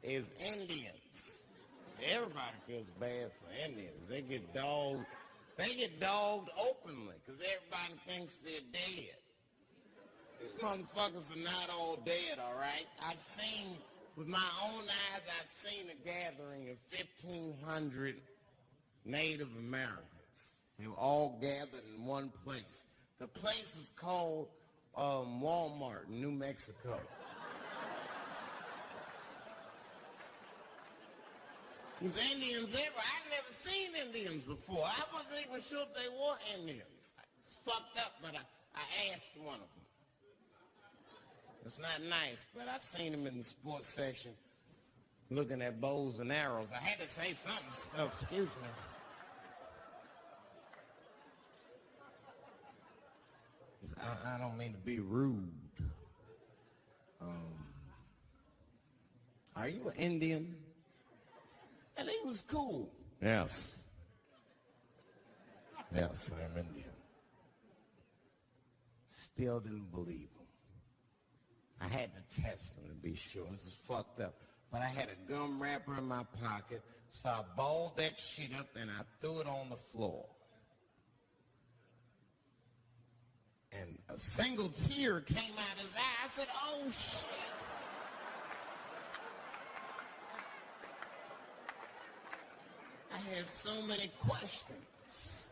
is Indians. Everybody feels bad for Indians. They get dogged openly because everybody thinks they're dead. These motherfuckers are not all dead, all right? With my own eyes, I've seen a gathering of 1,500 Native Americans. They were all gathered in one place. The place is called Walmart in New Mexico. There's Indians there, but I'd never seen Indians before. I wasn't even sure if they were Indians. It's fucked up, but I asked one of them. It's not nice, but I seen him in the sports section looking at bows and arrows. I had to say something. Oh, excuse me. I don't mean to be rude. Are you an Indian? And he was cool. Yes. Yes, I'm Indian. Still didn't believe him. I had to test him to be sure. This is fucked up. But I had a gum wrapper in my pocket, so I balled that shit up and I threw it on the floor. And a single tear came out his eye. I said, oh, shit. I had so many questions.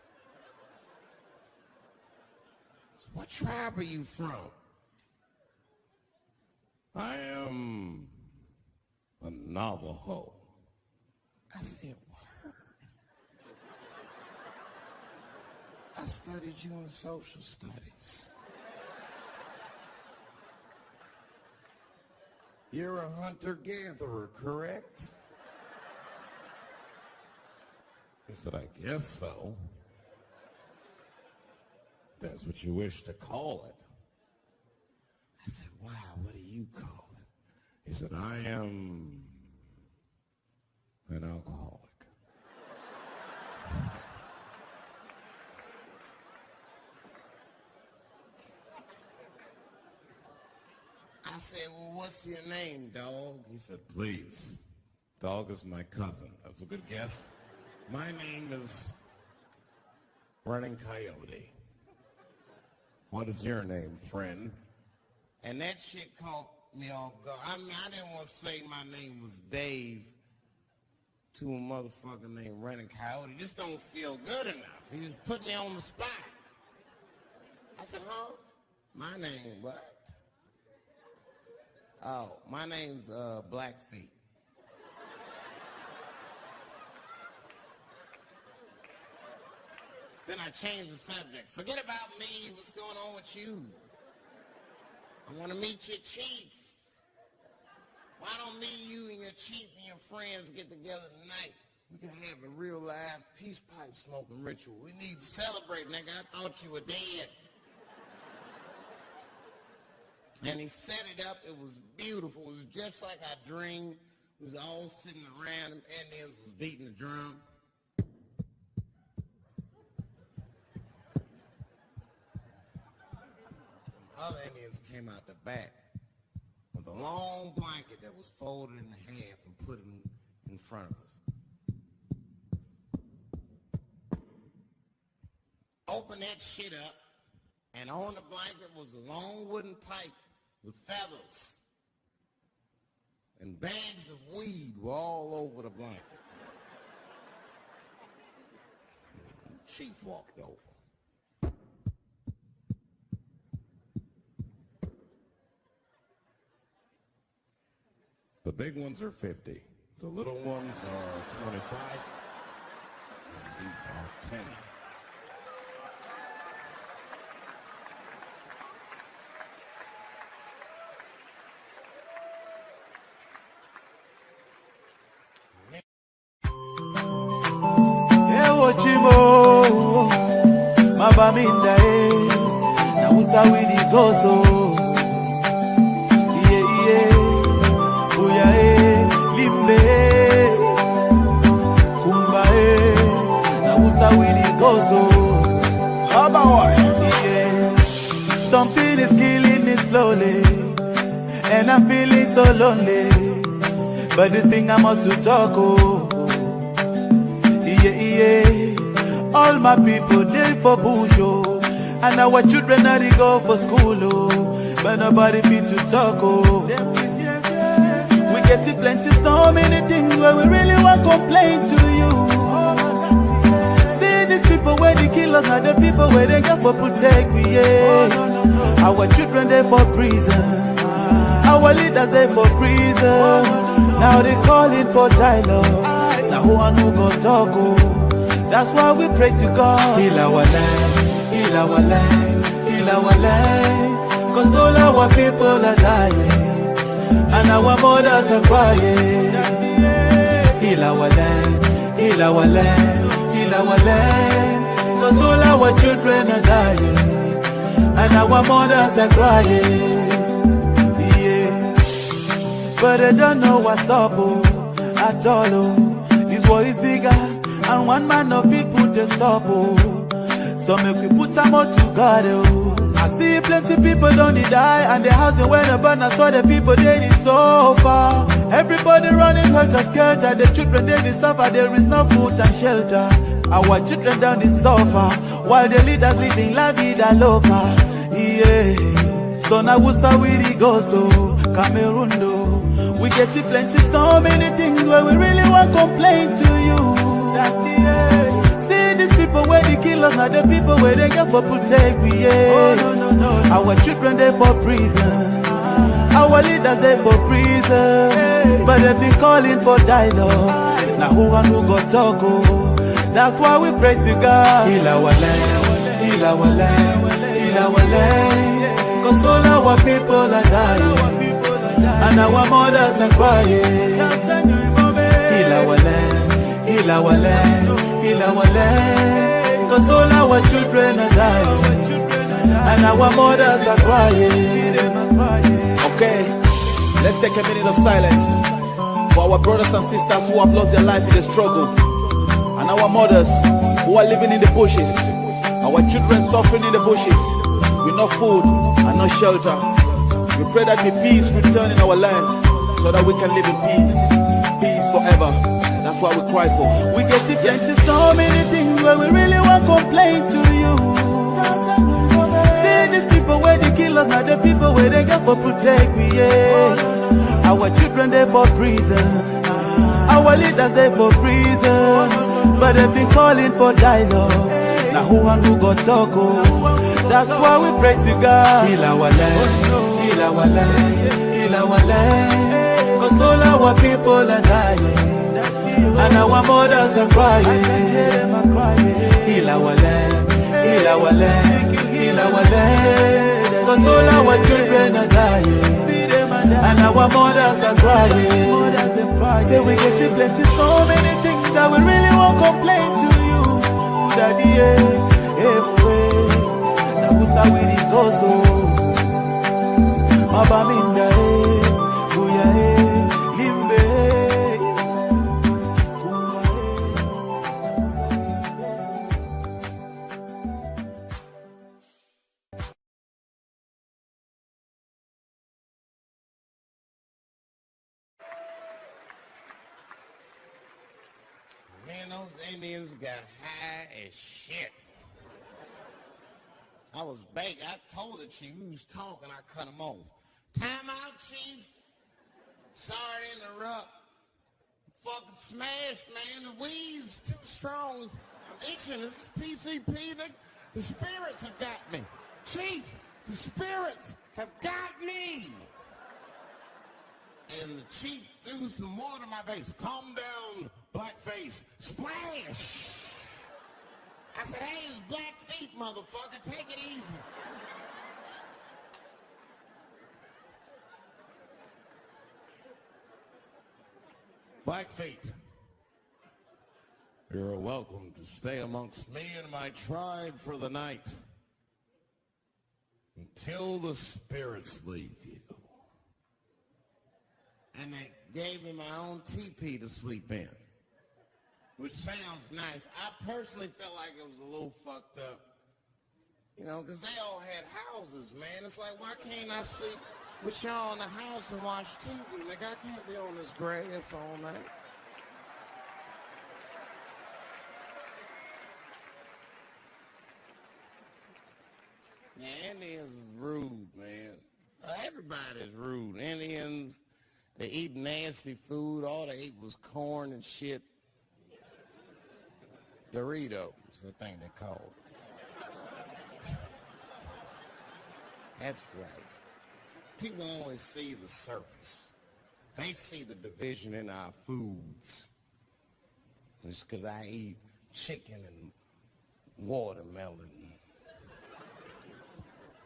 What tribe are you from? I am a Navajo. I said, word. I studied you in social studies. You're a hunter-gatherer, correct? He said, I guess so. That's what you wish to call it. I said, wow, what do you call it? He said, I am an alcoholic. I said, well, what's your name, dog? He said, please. Dog is my cousin. That's a good guess. My name is Running Coyote. What is your name, friend? And that shit caught me off guard. I mean, I didn't want to say my name was Dave to a motherfucker named Running Coyote. It just don't feel good enough. He just put me on the spot. I said, huh? My name what? Oh, my name's Blackfeet. Then I changed the subject. Forget about me. What's going on with you? I want to meet your chief. Why don't me, you, and your chief and your friends get together tonight? We can have a real live peace pipe smoking ritual. We need to celebrate, nigga. I thought you were dead. And he set it up. It was beautiful. It was just like I dreamed. We was all sitting around. Them Indians was beating the drum. Other Indians came out the back with a long blanket that was folded in half and put in front of us. Open that shit up, and on the blanket was a long wooden pipe with feathers. And bags of weed were all over the blanket. The chief walked over. The big ones are 50. The little ones are 25. And these are 10. Chimo mabaminda na usawidi gozo iye uya limbe kumba na usawidi gozo habawa something is killing me slowly and I'm feeling so lonely But this thing I must to talk, oh. Yeah. All my people, they for bush, oh. And our children are they go for school, oh. But nobody fit to talk, oh. We get it plenty, so many things where we really want to complain to you. See these people where they kill us, not the people where they got for protect me, yeah. Our children, they for prison. Our leaders, they for prison. Now they calling for dialogue. Now who and who go talk, oh. That's why we pray to God. Heal our land, heal our land, heal our land. Cause all our people are dying, and our mothers are crying. Heal our land, heal our land, heal our land. Cause all our children are dying, and our mothers are crying. Yeah. But I don't know what's up, oh, at all, oh. This war is bigger, and one man of it put a stop, oh. So make we put some more together, oh. I see plenty people don't die, and the house they went up, and I saw the people they need so far. Everybody running helter skelter, the children they need suffer, there is no food and shelter. Our children down the suffer, while the leaders living la vida loca. Yeah. So now who's how we go so Cameroon do. We get it plenty, so many things where we really want to complain to you. See these people where they kill us, not the people where they get for protect we, yeah. Our children they for prison, our leaders they for prison, but they be calling for dialogue. Now who and who go talk, oh. That's why we pray to God. Heal our land, heal our land, heal our land. Cause all our people are dying, and our mothers are crying. Heal our land, heal our land, heal our land. Cause all our children are dying, and our mothers are crying. Okay, let's take a minute of silence for our brothers and sisters who have lost their life in the struggle, and our mothers who are living in the bushes, our children suffering in the bushes with no food and no shelter. We pray that may peace return in our land, so that we can live in peace forever. That's what we cry for. We get it plenty, so many things where we really want to complain to you. See these people where they kill us, not the people where they get for protect me, yeah. Our children they for prison, our leaders they for prison, but they've been calling for dialogue. Now who and who go talk, oh. That's why we pray to God. Heal our land, heal our land, heal our land. Cause all our people are dying, and our mothers are crying. Heal our land, heal our land, heal our land. Cause all our children are dying, and our mothers are crying. Say we get it plenty, so many things that we really won't complain to you, Daddy, yeah. Now who's how we go so Mabaminda, Buya, Limbe. Man, those Indians got high as shit. I was baked. I told the chief, we was talking, I cut him off. Time out, chief. Sorry to interrupt. Fucking smashed, man. The weed's too strong. I'm itching. This is PCP. The spirits have got me. Chief, the spirits have got me. And the chief threw some water in my face. Calm down, blackface. Splash! I said, hey, it's black feet, motherfucker. Take it easy. Black feet. You're welcome to stay amongst me and my tribe for the night until the spirits leave you. And they gave me my own teepee to sleep in, which sounds nice. I personally felt like it was a little fucked up, you know, because they all had houses, man. It's like, why can't I sleep Wish y'all in the house and watch TV. Nigga, I can't be on this grass all night. Yeah, Indians is rude, man. Everybody's rude. Indians, they eat nasty food. All they ate was corn and shit. Doritos, the thing they call it. That's right. People only see the surface. They see the division in our foods. It's because I eat chicken and watermelon.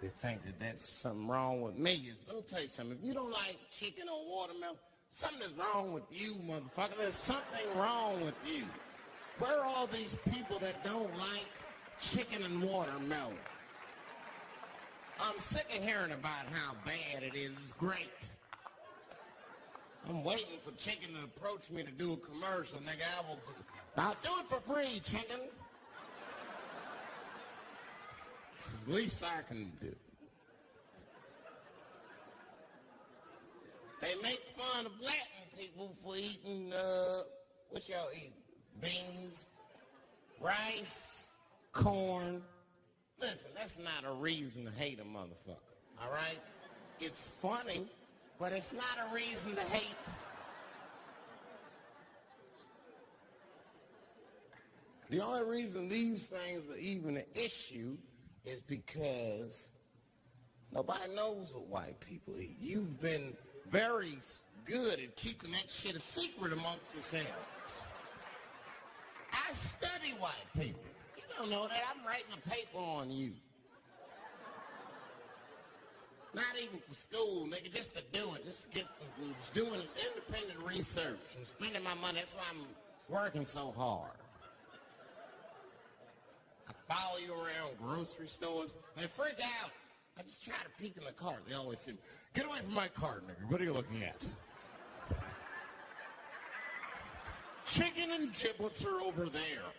They think that that's something wrong with me. Let me tell you something. If you don't like chicken or watermelon, something is wrong with you, motherfucker. There's something wrong with you. Where are all these people that don't like chicken and watermelon? I'm sick of hearing about how bad it is. It's great. I'm waiting for chicken to approach me to do a commercial, nigga. I'll do it for free, chicken. It's the least I can do. They make fun of Latin people for eating, what y'all eat? Beans, rice, corn. Listen, that's not a reason to hate a motherfucker, all right? It's funny, but it's not a reason to hate. The only reason these things are even an issue is because nobody knows what white people eat. You've been very good at keeping that shit a secret amongst yourselves. I study white people. You don't know that. I'm writing a paper on you. Not even for school, nigga, just to do it. Just to get doing independent research and spending my money. That's why I'm working so hard. I follow you around grocery stores. I freak out. I just try to peek in the cart. They always say, get away from my cart, nigga. What are you looking at? Chicken and giblets are over there.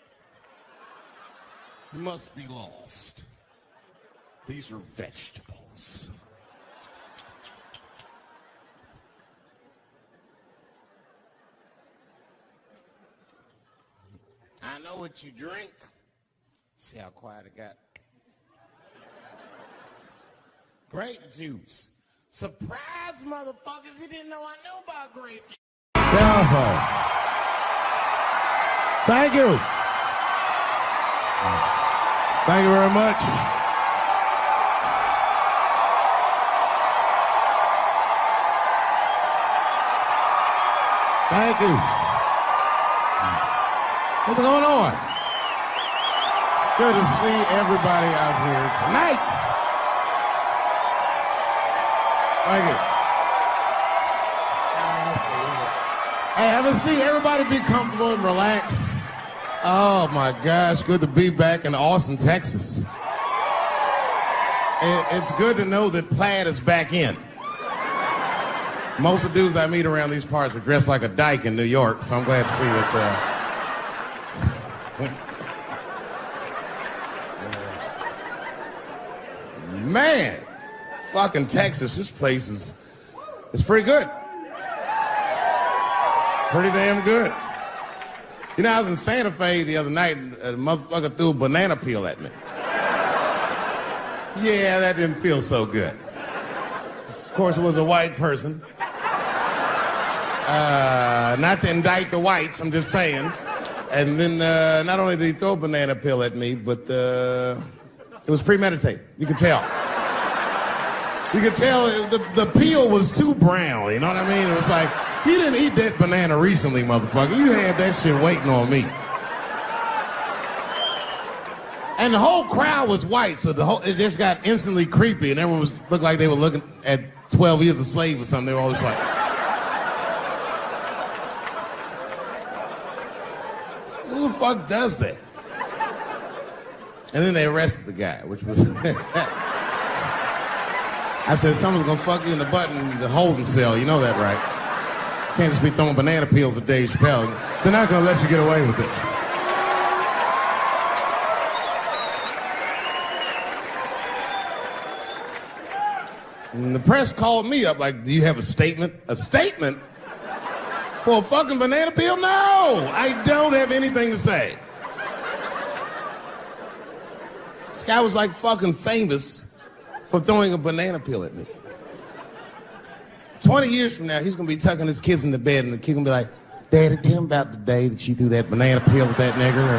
You must be lost. These are vegetables. I know what you drink. See how quiet it got? Grape juice. Surprise, motherfuckers. You didn't know I knew about grape juice. Thank you. Thank you very much. Thank you. What's going on? Good to see everybody out here tonight. Thank you. Hey, have a seat. Everybody be comfortable and relax. Oh my gosh, good to be back in Austin, Texas. It's good to know that plaid is back in. Most of the dudes I meet around these parts are dressed like a dyke in New York, so I'm glad to see that. Man, fucking Texas, this place is pretty good. Pretty damn good. You know, I was in Santa Fe the other night and a motherfucker threw a banana peel at me. Yeah, that didn't feel so good. Of course, it was a white person. Not to indict the whites, I'm just saying. And then not only did he throw a banana peel at me, but it was premeditated. You could tell. You could tell the peel was too brown, you know what I mean? It was like, you didn't eat that banana recently, motherfucker. You had that shit waiting on me. And the whole crowd was white, so it just got instantly creepy, and everyone looked like they were looking at 12 Years a Slave or something. They were all just like... Who the fuck does that? And then they arrested the guy, which was... I said, someone's gonna fuck you in the butt in the holding cell. You know that, right? Can't just be throwing banana peels at Dave Chappelle. They're not gonna let you get away with this. And the press called me up like, do you have a statement? A statement? For a fucking banana peel? No, I don't have anything to say. This guy was like fucking famous for throwing a banana peel at me. 20 years from now, he's gonna be tucking his kids into bed and the kid gonna be like, Daddy, tell him about the day that you threw that banana peel at that nigger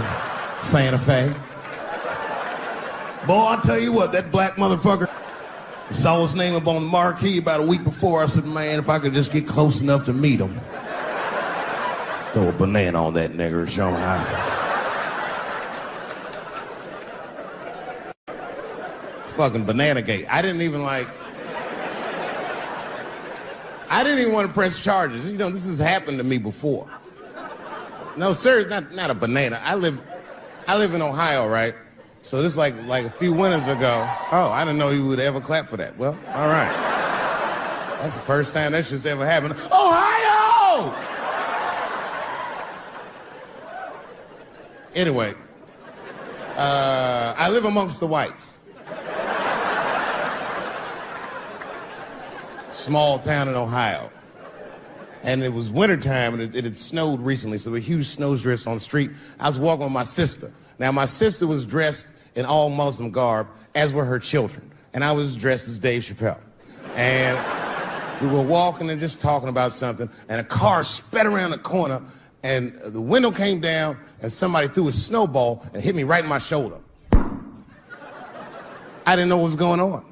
in Santa Fe. Boy, I'll tell you what, that black motherfucker saw his name up on the marquee about a week before. I said, man, if I could just get close enough to meet him, throw a banana on that nigger and show him how. Fucking banana gate. I didn't even want to press charges. You know, this has happened to me before. No, sir, it's not a banana. I live in Ohio, right? So this is like a few winters ago. Oh, I didn't know you would ever clap for that. Well, all right. That's the first time that shit's ever happened. Ohio! Anyway, I live amongst the whites. Small town in Ohio. And it was wintertime, and it had snowed recently, so there were huge snowdrifts on the street. I was walking with my sister. Now, my sister was dressed in all Muslim garb, as were her children. And I was dressed as Dave Chappelle. And we were walking and just talking about something, and a car sped around the corner, and the window came down, and somebody threw a snowball and hit me right in my shoulder. I didn't know what was going on.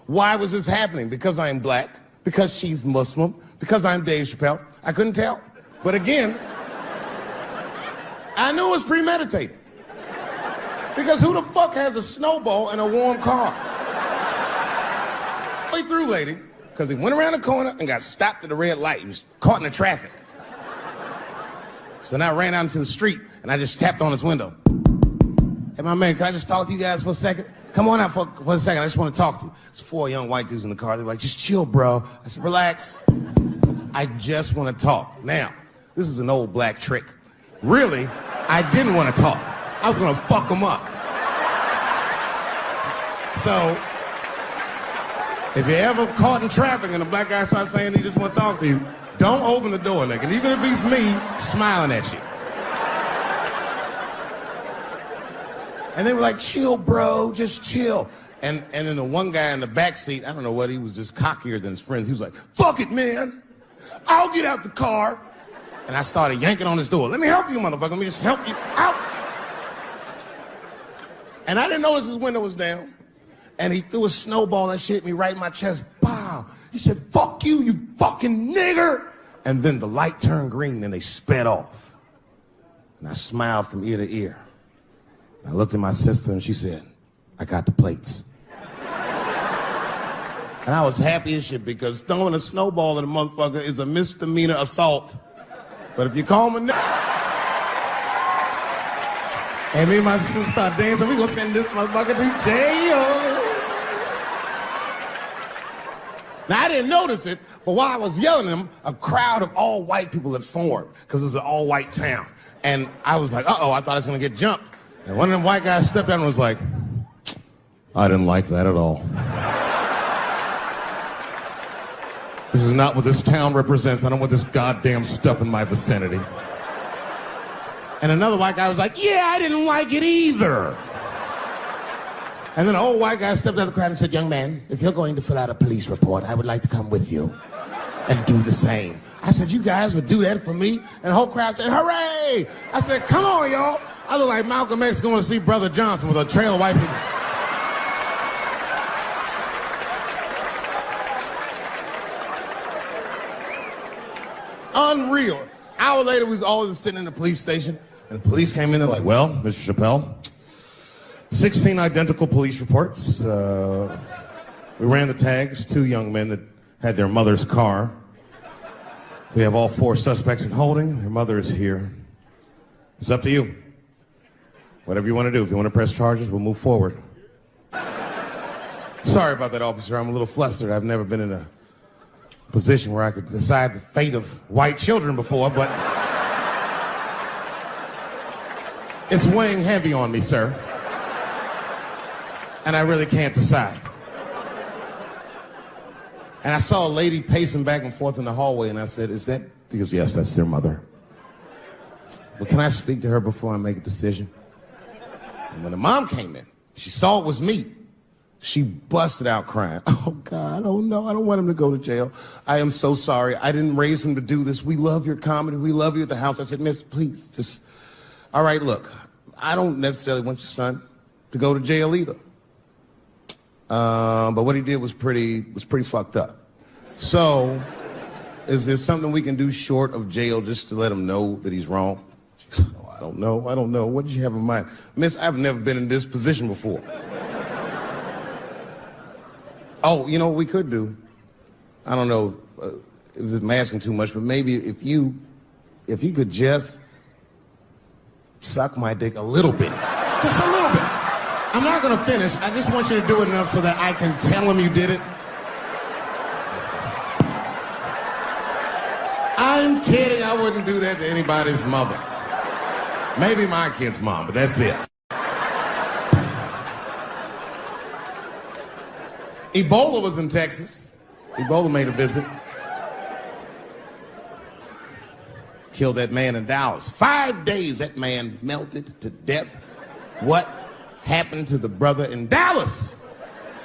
Why was this happening? Because I am black, because she's Muslim, because I'm Dave Chappelle. I couldn't tell. But again, I knew it was premeditated. Because who the fuck has a snowball in a warm car? Way through, lady, because he went around the corner and got stopped at the red light. He was caught in the traffic. So then I ran out into the street and I just tapped on his window. Hey, my man, can I just talk to you guys for a second? Come on out for a second. I just want to talk to you. There's 4 young white dudes in the car. They were like, just chill, bro. I said, relax. I just want to talk. Now, this is an old black trick. Really, I didn't want to talk. I was going to fuck them up. So, if you're ever caught in traffic and a black guy starts saying he just want to talk to you, don't open the door, nigga. Even if he's me, smiling at you. And they were like, chill, bro, just chill. And then the one guy in the back seat, I don't know what, he was just cockier than his friends. He was like, fuck it, man. I'll get out the car. And I started yanking on his door. Let me help you, motherfucker. Let me just help you out. And I didn't notice his window was down. And he threw a snowball and shit me right in my chest. Pow. He said, fuck you, you fucking nigger. And then the light turned green and they sped off. And I smiled from ear to ear. I looked at my sister and she said, I got the plates. And I was happy as shit because throwing a snowball at a motherfucker is a misdemeanor assault. But if you call him a nigga, and me and my sister start dancing, we gonna send this motherfucker to jail. Now I didn't notice it, but while I was yelling at him, a crowd of all white people had formed because it was an all white town. And I was like, uh-oh, I thought I was gonna get jumped. And one of them white guys stepped down and was like, I didn't like that at all. This is not what this town represents. I don't want this goddamn stuff in my vicinity. And another white guy was like, yeah, I didn't like it either. And then an old white guy stepped out of the crowd and said, young man, if you're going to fill out a police report, I would like to come with you and do the same. I said, you guys would do that for me? And the whole crowd said, hooray! I said, come on, y'all. I look like Malcolm X going to see Brother Johnson with a trail of white people. Unreal. An hour later, we was all just sitting in the police station, and the police came in. They're like, well, Mr. Chappelle, 16 identical police reports. We ran the tags, 2 young men that had their mother's car. We have all 4 suspects in holding. Their mother is here. It's up to you. Whatever you want to do. If you want to press charges, we'll move forward. Sorry about that, officer. I'm a little flustered. I've never been in a position where I could decide the fate of white children before, but it's weighing heavy on me, sir. And I really can't decide. And I saw a lady pacing back and forth in the hallway, and I said, is that? He goes, yes, that's their mother. Well, can I speak to her before I make a decision? And when the mom came in, she saw it was me. She busted out crying. Oh, God, oh, no, I don't want him to go to jail. I am so sorry. I didn't raise him to do this. We love your comedy. We love you at the house. I said, miss, please, just, all right, look, I don't necessarily want your son to go to jail either. But what he did was pretty fucked up. So, is there something we can do short of jail just to let him know that he's wrong? She goes, oh, I don't know. What did you have in mind? Miss, I've never been in this position before. Oh, you know what we could do? I don't know if I'm asking too much, but maybe if you could just suck my dick a little bit. Just a little bit. I'm not gonna finish. I just want you to do it enough so that I can tell him you did it. I'm kidding. I wouldn't do that to anybody's mother. Maybe my kid's mom, but that's it. Ebola was in Texas. Ebola made a visit. Killed that man in Dallas. 5 days that man melted to death. What happened to the brother in Dallas?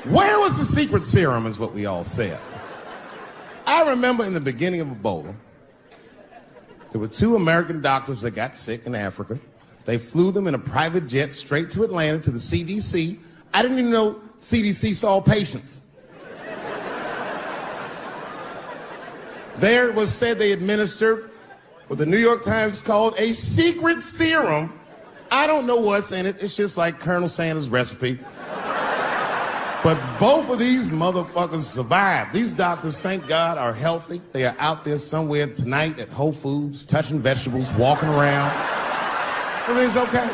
Where was the secret serum is what we all said. I remember in the beginning of Ebola, there were 2 American doctors that got sick in Africa. They flew them in a private jet straight to Atlanta to the CDC. I didn't even know CDC saw patients. There it was said they administered what the New York Times called a secret serum. I don't know what's in it. It's just like Colonel Sanders' recipe. But both of these motherfuckers survived. These doctors, thank God, are healthy. They are out there somewhere tonight at Whole Foods, touching vegetables, walking around. Everything's okay.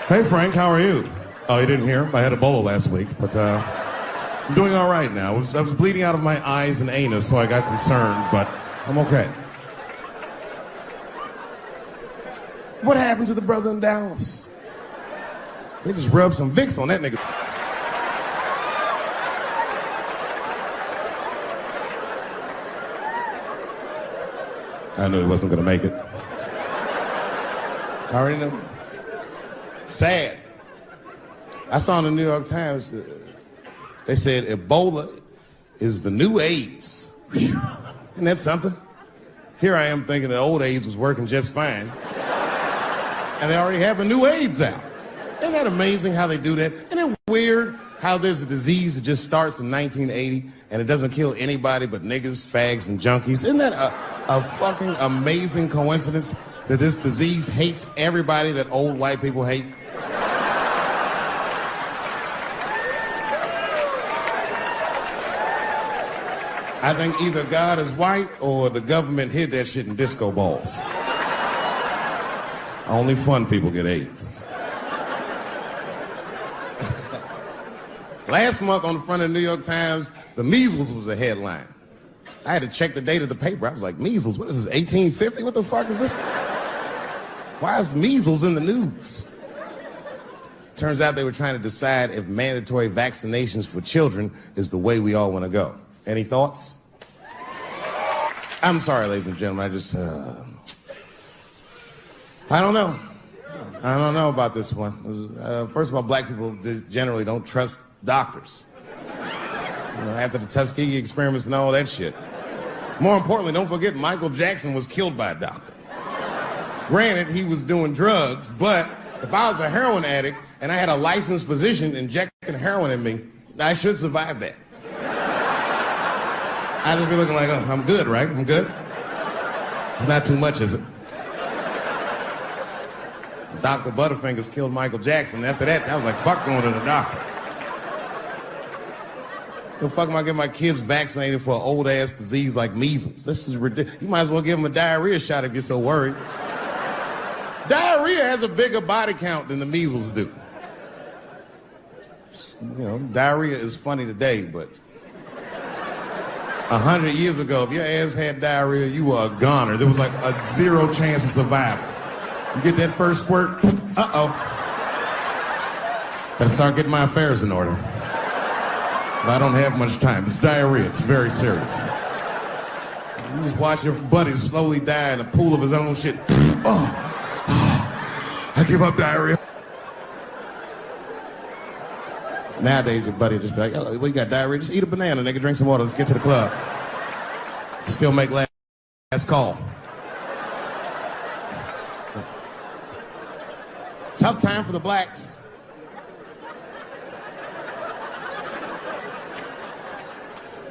Hey, Frank, how are you? Oh, you didn't hear? I had Ebola last week, but I'm doing all right now. I was bleeding out of my eyes and anus, so I got concerned, but I'm okay. What happened to the brother in Dallas? They just rubbed some Vicks on that nigga. I knew he wasn't gonna make it. I already knew. Sad. I saw in the New York Times, they said Ebola is the new AIDS. Whew. Isn't that something? Here I am thinking that old AIDS was working just fine. And they already have a new AIDS out. Isn't that amazing how they do that? Isn't it weird how there's a disease that just starts in 1980 and it doesn't kill anybody but niggas, fags, and junkies? Isn't that a fucking amazing coincidence that this disease hates everybody that old white people hate? I think either God is white or the government hid that shit in disco balls. Only fun people get AIDS. Last month on the front of the New York Times, the measles was a headline. I had to check the date of the paper. I was like, measles, what is this, 1850? What the fuck is this? Why is measles in the news? Turns out they were trying to decide if mandatory vaccinations for children is the way we all want to go. Any thoughts? I'm sorry, ladies and gentlemen, I don't know. I don't know about this one. First of all, black people generally don't trust doctors. After the Tuskegee experiments and all that shit. More importantly, don't forget Michael Jackson was killed by a doctor. Granted, he was doing drugs, but if I was a heroin addict and I had a licensed physician injecting heroin in me, I should survive that. I'd just be looking like, oh, I'm good, right? I'm good? It's not too much, is it? Dr. Butterfingers killed Michael Jackson. After that, I was like, fuck going to the doctor. The fuck am I getting my kids vaccinated for an old-ass disease like measles? This is ridiculous. You might as well give them a diarrhea shot if you're so worried. Diarrhea has a bigger body count than the measles do. You know, diarrhea is funny today, but 100 years ago, if your ass had diarrhea, you were a goner. There was like a 0 chance of survival. You get that first squirt, uh-oh. Better start getting my affairs in order. But I don't have much time. It's diarrhea. It's very serious. You just watch your buddy slowly die in a pool of his own shit. I give up diarrhea. Nowadays, your buddy just be like, oh, well, you got diarrhea? Just eat a banana, nigga, drink some water, let's get to the club. Still make last call. Tough time for the blacks.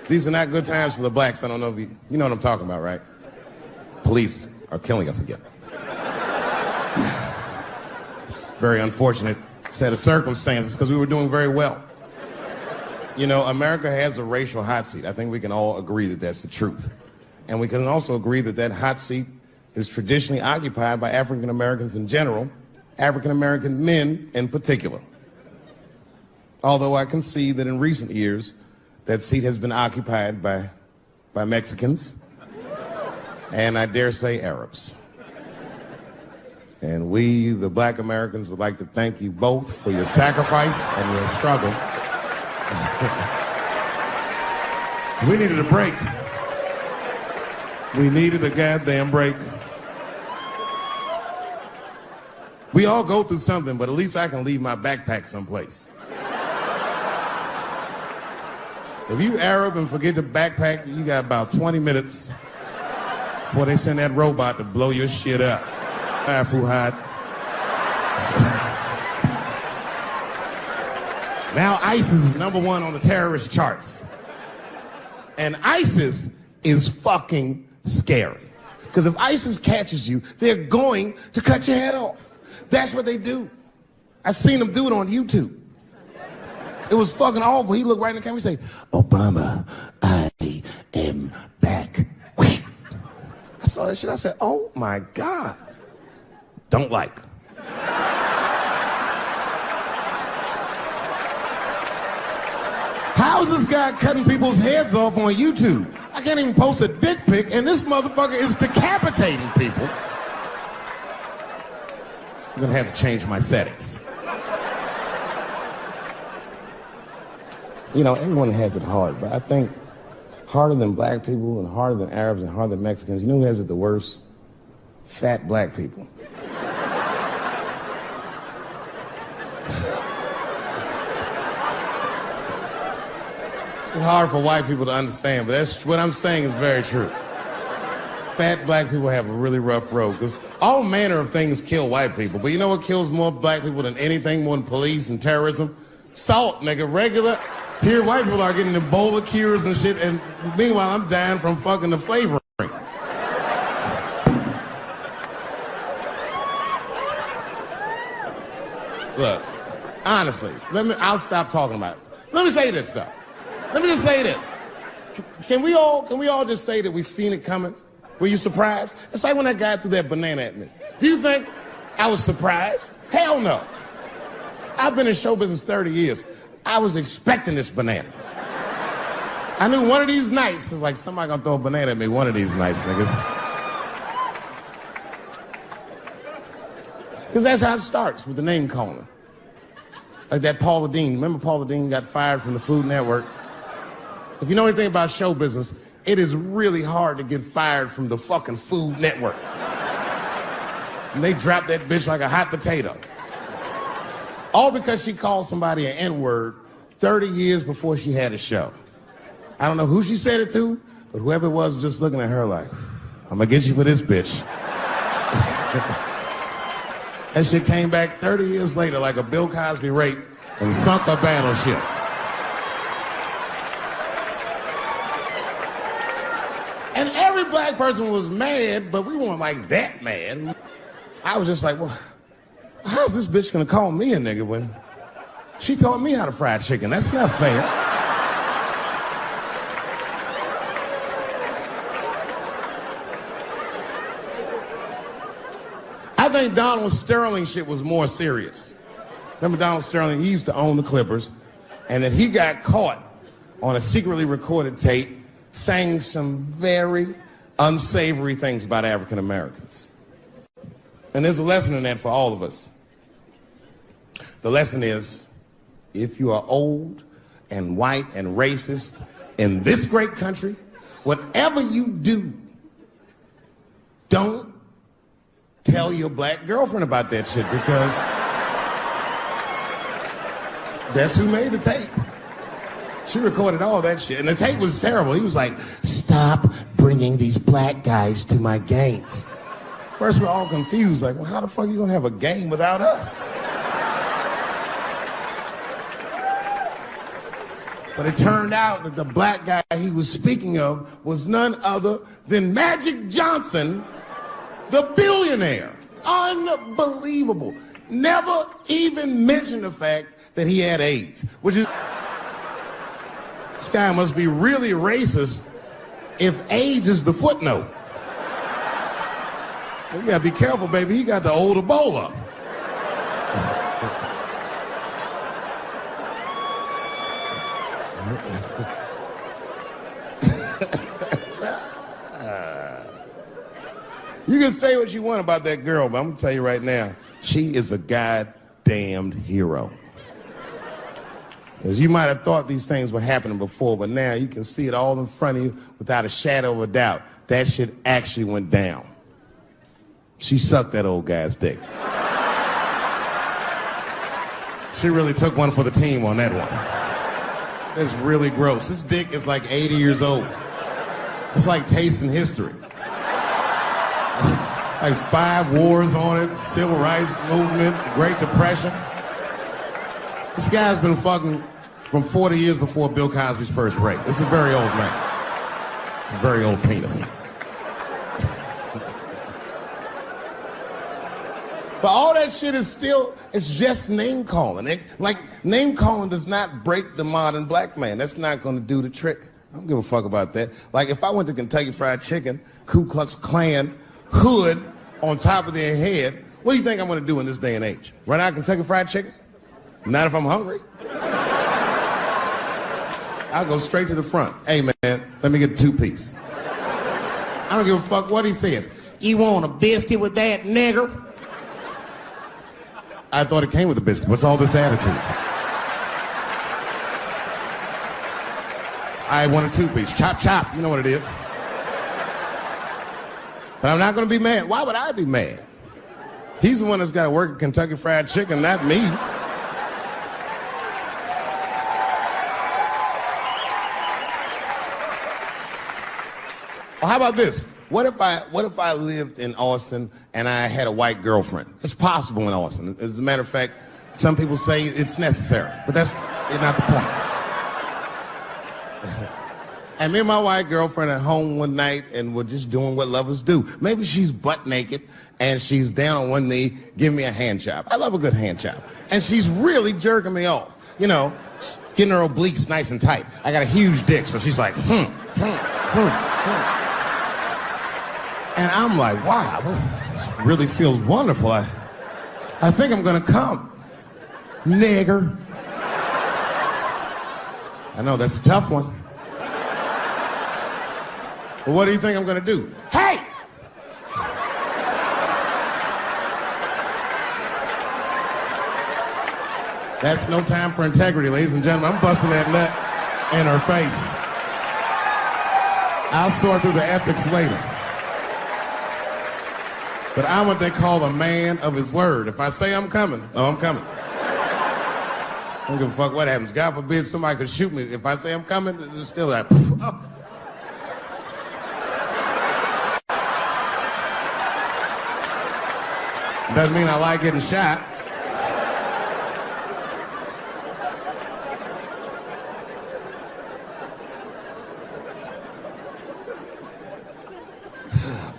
These are not good times for the blacks. I don't know if you know what I'm talking about, right? Police are killing us again. It's a very unfortunate set of circumstances because we were doing very well. You know, America has a racial hot seat. I think we can all agree that that's the truth. And we can also agree that that hot seat is traditionally occupied by African Americans in general, African American men in particular. Although I can see that in recent years, that seat has been occupied by Mexicans, and I dare say Arabs. And we, the black Americans, would like to thank you both for your sacrifice and your struggle. We needed a break. We needed a goddamn break. We all go through something, but at least I can leave my backpack someplace. If you Arab and forget your backpack, you got about 20 minutes before they send that robot to blow your shit up. Fuhad. Now ISIS is #1 on the terrorist charts. And ISIS is fucking scary. Because if ISIS catches you, they're going to cut your head off. That's what they do. I've seen them do it on YouTube. It was fucking awful. He looked right in the camera and say, Obama, I am back. I saw that shit. I said, oh my God. Don't like. How is this guy cutting people's heads off on YouTube? I can't even post a dick pic, and this motherfucker is decapitating people. I'm gonna have to change my settings. You know, everyone has it hard, but I think harder than black people and harder than Arabs and harder than Mexicans, you know who has it the worst? Fat black people. It's hard for white people to understand, but that's what I'm saying is very true. Fat black people have a really rough road because all manner of things kill white people, but you know what kills more black people than anything, more than police and terrorism? Salt, nigga, regular. Here, white people are getting Ebola cures and shit, and meanwhile, I'm dying from fucking the flavoring. Look, honestly, I'll stop talking about it. Let me say this, though. Let me just say this. Can we all just say that we've seen it coming? Were you surprised? It's like when that guy threw that banana at me. Do you think I was surprised? Hell no. I've been in show business 30 years. I was expecting this banana. I knew one of these nights, it's like somebody gonna throw a banana at me one of these nights, niggas. Because that's how it starts, with the name calling. Like that Paula Deen. Remember Paula Deen got fired from the Food Network? If you know anything about show business, it is really hard to get fired from the fucking Food Network. And they dropped that bitch like a hot potato. All because she called somebody an N-word 30 years before she had a show. I don't know who she said it to, but whoever it was just looking at her like, I'm gonna get you for this bitch. That shit came back 30 years later like a Bill Cosby rape and sunk a battleship. And every black person was mad, but we weren't like that mad. I was just like, well, how's this bitch gonna call me a nigga when she taught me how to fry chicken? That's not fair. I think Donald Sterling shit was more serious. Remember Donald Sterling? He used to own the Clippers, and then he got caught on a secretly recorded tape saying some very unsavory things about African Americans. And there's a lesson in that for all of us. The lesson is, if you are old and white and racist in this great country, whatever you do, don't tell your black girlfriend about that shit, because that's who made the tape. She recorded all that shit, and the tape was terrible. He was like, stop bringing these black guys to my games. First, we're all confused, like, well, how the fuck are you gonna have a game without us? But it turned out that the black guy he was speaking of was none other than Magic Johnson, the billionaire. Unbelievable. Never even mentioned the fact that he had AIDS, which is... This guy must be really racist if AIDS is the footnote. Well, you gotta be careful, baby. He got the old Ebola. You can say what you want about that girl, but I'm gonna tell you right now, she is a goddamned hero. Because you might have thought these things were happening before, but now you can see it all in front of you without a shadow of a doubt. That shit actually went down. She sucked that old guy's dick. She really took one for the team on that one. It's really gross. This dick is like 80 years old. It's like tasting history. Like 5 wars on it, civil rights movement, Great Depression. This guy's been fucking from 40 years before Bill Cosby's first rape. This is a very old man. A very old penis. But all that shit is still, it's just name calling. Like, name calling does not break the modern black man. That's not gonna do the trick. I don't give a fuck about that. Like, if I went to Kentucky Fried Chicken, Ku Klux Klan, hood on top of their head, what do you think I'm gonna do in this day and age? Run out Kentucky Fried Chicken? Not if I'm hungry. I'll go straight to the front. Hey, man, let me get a 2-piece. I don't give a fuck what he says. You want a biscuit with that, nigger? I thought it came with a biscuit. What's all this attitude? I want a 2-piece. Chop, chop. You know what it is. But I'm not going to be mad. Why would I be mad? He's the one that's got to work at Kentucky Fried Chicken, not me. Well, how about this? What if I lived in Austin and I had a white girlfriend? It's possible in Austin. As a matter of fact, some people say it's necessary, but that's not the point. And me and my white girlfriend at home one night, and we're just doing what lovers do. Maybe she's butt naked and she's down on one knee, giving me a hand job. I love a good hand job. And she's really jerking me off. You know, getting her obliques nice and tight. I got a huge dick, so she's like, And I'm like, wow, this really feels wonderful. I think I'm gonna come. Nigger. I know, that's a tough one. But what do you think I'm gonna do? Hey! That's no time for integrity, ladies and gentlemen. I'm busting that nut in her face. I'll sort through the ethics later. But I'm what they call a man of his word. If I say I'm coming, oh, I'm coming. I don't give a fuck what happens. God forbid somebody could shoot me. If I say I'm coming, it's still that. Oh. Doesn't mean I like getting shot.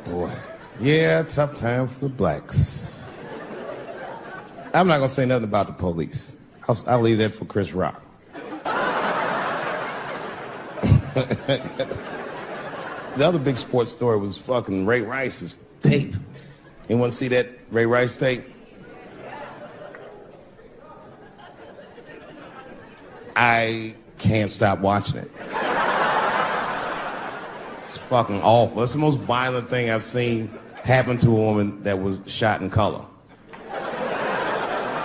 Boy. Yeah, tough time for the blacks. I'm not gonna say nothing about the police. I'll leave that for Chris Rock. The other big sports story was fucking Ray Rice's tape. Anyone see that Ray Rice tape? I can't stop watching it. It's fucking awful. It's the most violent thing I've seen happen to a woman that was shot in color.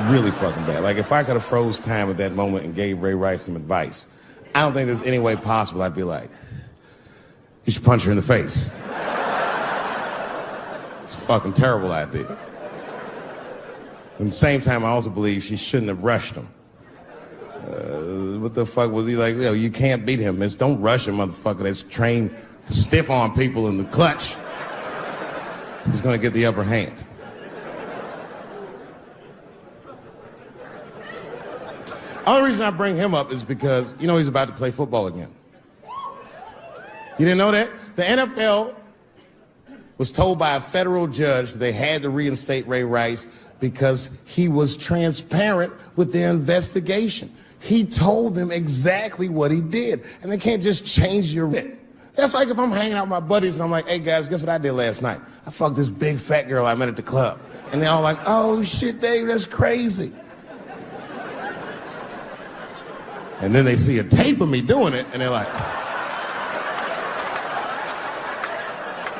Really fucking bad. Like, if I could have froze time at that moment and gave Ray Rice some advice, I don't think there's any way possible I'd be like, you should punch her in the face. It's a fucking terrible idea. At the same time, I also believe she shouldn't have rushed him. What the fuck was he like? Yo, you can't beat him. It's don't rush a motherfucker that's trained to stiff arm people in the clutch. He's gonna get the upper hand. Only reason I bring him up is because, you know, he's about to play football again. You didn't know that? The NFL was told by a federal judge that they had to reinstate Ray Rice because he was transparent with their investigation. He told them exactly what he did, and they can't just change your bit. That's like if I'm hanging out with my buddies and I'm like, hey guys, guess what I did last night? I fucked this big fat girl I met at the club. And they're all like, oh shit, Dave, that's crazy. And then they see a tape of me doing it, and they're like,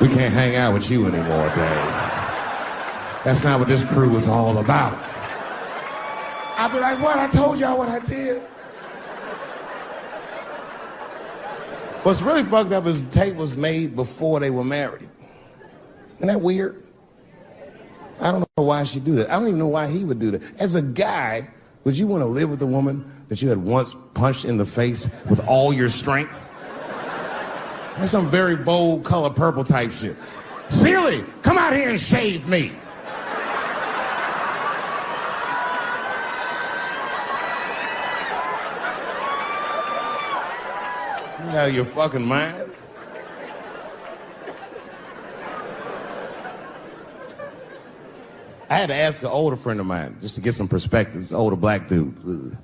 we can't hang out with you anymore, Dave. That's not what this crew is all about. I'll be like, what? I told y'all what I did. What's really fucked up is the tape was made before they were married. Isn't that weird? I don't know why she'd do that. I don't even know why he would do that. As a guy, would you want to live with a woman that you had once punched in the face with all your strength? That's some very bold Color Purple type shit. Sealy, come out here and shave me. You out of your fucking mind? I had to ask an older friend of mine just to get some perspective. This older black dude.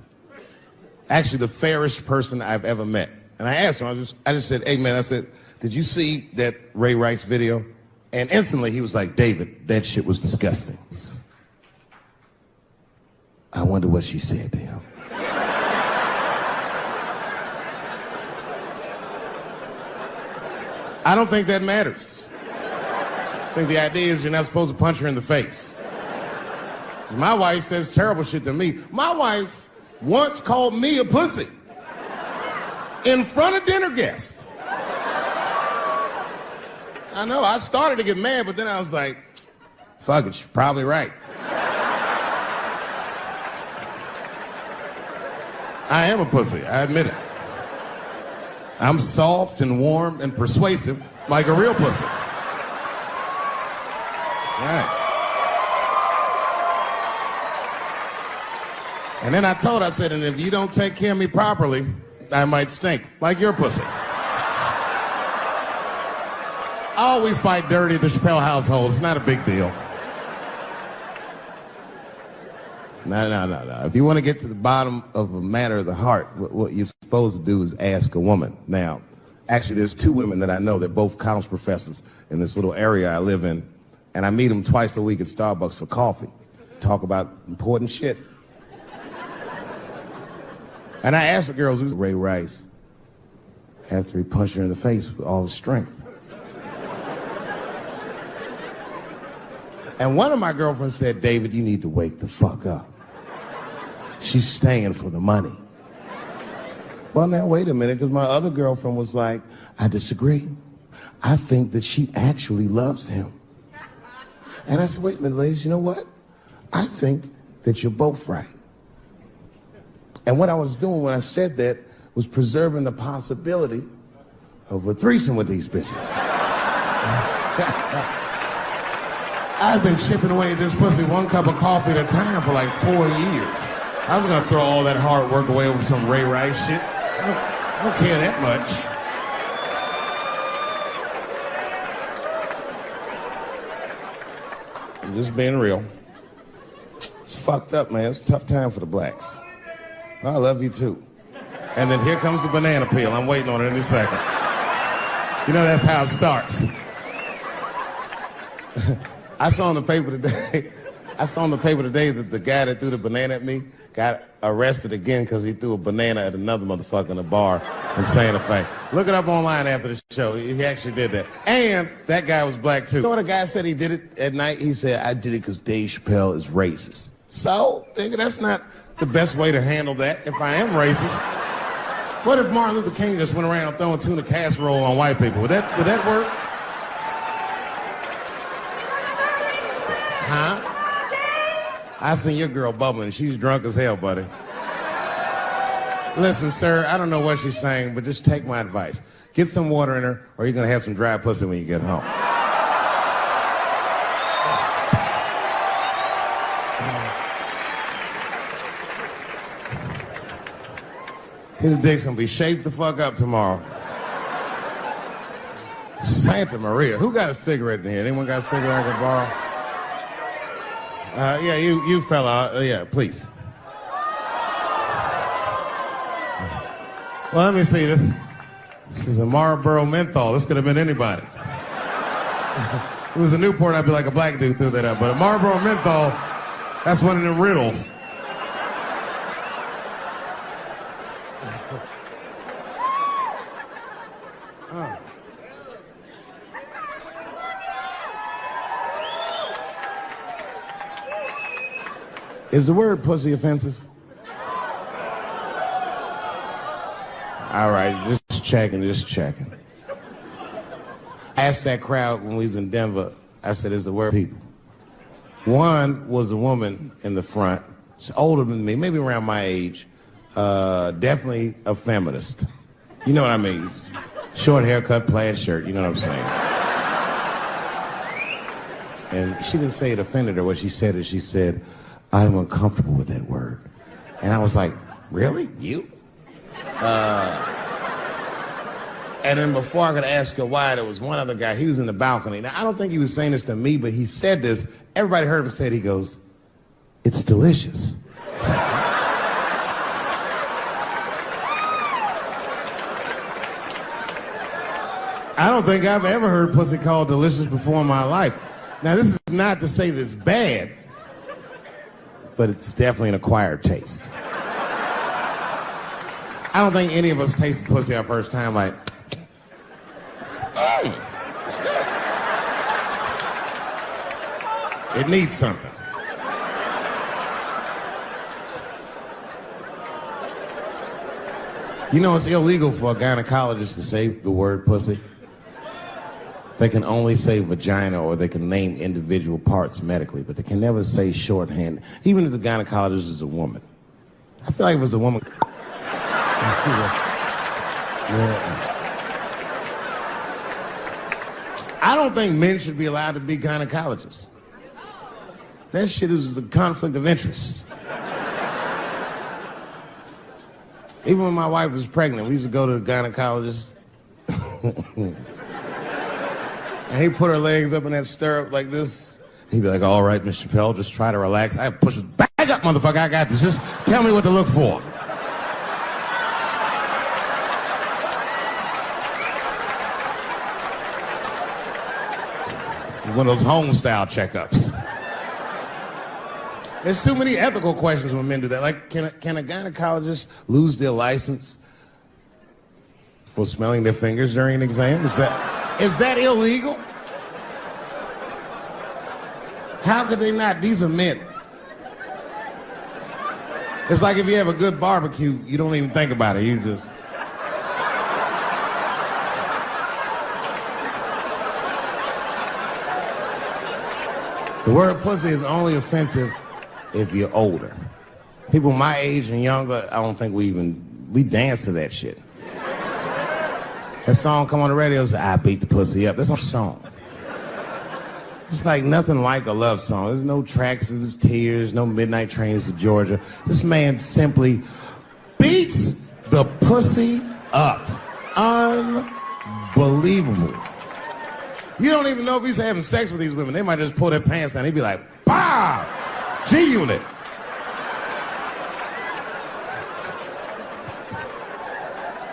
Actually, the fairest person I've ever met. And I asked him, I just said, hey man, I said, did you see that Ray Rice video? And instantly he was like, David, that shit was disgusting. I wonder what she said to him. I don't think that matters. I think the idea is you're not supposed to punch her in the face. My wife says terrible shit to me. My wife once called me a pussy in front of dinner guests. I know, I started to get mad, but then I was like, fuck it, she's probably right. I am a pussy, I admit it. I'm soft and warm and persuasive like a real pussy. Right. And then I said, and if you don't take care of me properly, I might stink like your pussy. Oh, we fight dirty at the Chappelle household. It's not a big deal. No. If you want to get to the bottom of a matter of the heart, what you're supposed to do is ask a woman. Now, actually, there's two women that I know. They're both college professors in this little area I live in. And I meet them twice a week at Starbucks for coffee. Talk about important shit. And I asked the girls, who's Ray Rice? After he punched her in the face with all his strength. And one of my girlfriends said, David, you need to wake the fuck up. She's staying for the money. Well, now, wait a minute, because my other girlfriend was like, I disagree. I think that she actually loves him. And I said, wait a minute, ladies, you know what? I think that you're both right. And what I was doing when I said that was preserving the possibility of a threesome with these bitches. I've been chipping away at this pussy one cup of coffee at a time for like 4 years. I was gonna throw all that hard work away over some Ray Rice shit. I don't care that much. I'm just being real. It's fucked up, man. It's a tough time for the blacks. I love you too. And then here comes the banana peel. I'm waiting on it any second. You know that's how it starts. I saw in the paper today that the guy that threw the banana at me got arrested again because he threw a banana at another motherfucker in a bar in Santa Fe. Look it up online after the show. He actually did that. And that guy was black too. You know what a guy said he did it at night? He said, I did it because Dave Chappelle is racist. So, nigga, that's not the best way to handle that if I am racist. What if Martin Luther King just went around throwing tuna casserole on white people? Would that work? Huh? I seen your girl bubbling. She's drunk as hell, buddy. Listen, sir, I don't know what she's saying, but just take my advice. Get some water in her, or you're going to have some dry pussy when you get home. His dick's going to be shaped the fuck up tomorrow. Santa Maria. Who got a cigarette in here? Anyone got a cigarette I can borrow? Yeah, you fella. Yeah, please. Well, let me see this. This is a Marlboro menthol. This could have been anybody. If it was a Newport, I'd be like a black dude threw that up. But a Marlboro menthol, that's one of them riddles. Is the word pussy offensive? All right, just checking. I asked that crowd when we was in Denver, I said, is the word people? One was a woman in the front. She's older than me, maybe around my age. Definitely a feminist. You know what I mean? Short haircut, plaid shirt, you know what I'm saying? And she didn't say it offended her. What she said is, she said, I'm uncomfortable with that word. And I was like, really? You? And then before I could ask her why, there was one other guy. He was in the balcony. Now, I don't think he was saying this to me, but he said this. Everybody heard him say it. He goes, it's delicious. I don't think I've ever heard pussy called delicious before in my life. Now, this is not to say that it's bad, but it's definitely an acquired taste. I don't think any of us tasted pussy our first time like, oh, it's good. It needs something. You know, it's illegal for a gynecologist to say the word pussy. They can only say vagina, or they can name individual parts medically, but they can never say shorthand, even if the gynecologist is a woman. I feel like if it was a woman... I don't think men should be allowed to be gynecologists. That shit is a conflict of interest. Even when my wife was pregnant, we used to go to the gynecologist. And he'd put her legs up in that stirrup like this. He'd be like, all right, Miss Chappelle, just try to relax. I push it back up, motherfucker, I got this. Just tell me what to look for. One of those home-style checkups. There's too many ethical questions when men do that. Like, can a gynecologist lose their license for smelling their fingers during an exam? Is that illegal? How could they not? These are men. It's like if you have a good barbecue, you don't even think about it. You just... The word pussy is only offensive if you're older. People my age and younger, I don't think we dance to that shit. That song come on the radio, say, I beat the pussy up. That's a song. It's like nothing like a love song. There's no tracks, there's tears, no midnight trains to Georgia. This man simply beats the pussy up. Unbelievable. You don't even know if he's having sex with these women. They might just pull their pants down. He'd be like, bah! G-Unit.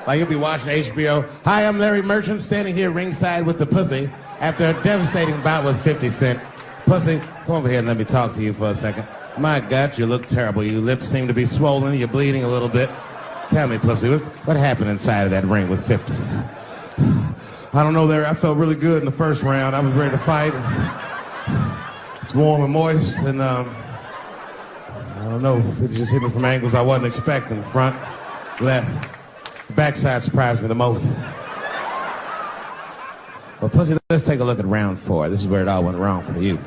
Like you'll be watching HBO. Hi, I'm Larry Merchant, standing here ringside with the pussy after a devastating bout with 50 Cent. Pussy, come over here and let me talk to you for a second. My God, you look terrible. Your lips seem to be swollen. You're bleeding a little bit. Tell me, pussy, what happened inside of that ring with 50? I don't know, Larry. I felt really good in the first round. I was ready to fight. It's warm and moist, and I don't know. It just hit me from angles I wasn't expecting. Front, left, The backside surprised me the most. Well, pussy, let's take a look at round 4. This is where it all went wrong for you.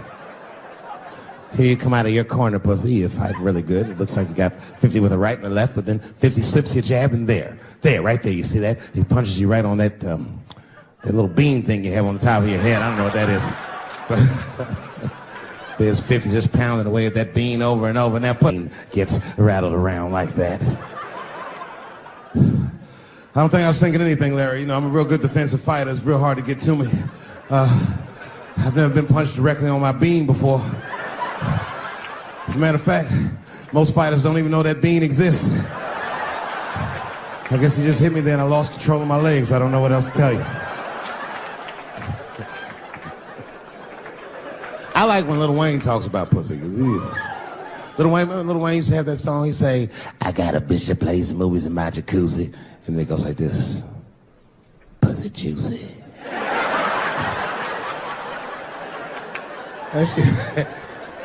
Here you come out of your corner, pussy. You're fighting really good. It looks like you got 50 with a right and a left, but then 50 slips your jab, and there, right there. You see that? He punches you right on that that little bean thing you have on the top of your head. I don't know what that is. But there's 50 just pounding away at that bean over and over, and that pussy gets rattled around like that. I don't think I was thinking anything, Larry. You know, I'm a real good defensive fighter. It's real hard to get to me. I've never been punched directly on my bean before. As a matter of fact, most fighters don't even know that bean exists. I guess he just hit me there and I lost control of my legs. I don't know what else to tell you. I like when Lil Wayne talks about pussy. Lil Wayne used to have that song. He say, I got a bitch that plays movies in my jacuzzi. And then it goes like this. Pussy juicy.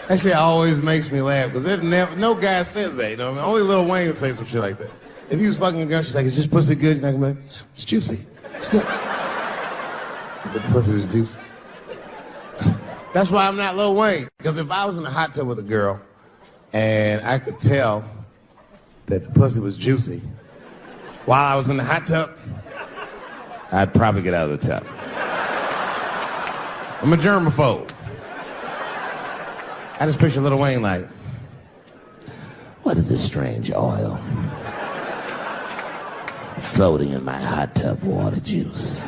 That shit always makes me laugh, because no guy says that, you know what I mean? Only Lil Wayne would say some shit like that. If he was fucking a girl, she's like, is this pussy good? You're not gonna be like, it's juicy. It's good. The pussy was juicy. That's why I'm not Lil Wayne, because if I was in a hot tub with a girl and I could tell that the pussy was juicy while I was in the hot tub, I'd probably get out of the tub. I'm a germaphobe. I just picture Lil Wayne like, what is this strange oil floating in my hot tub water juice?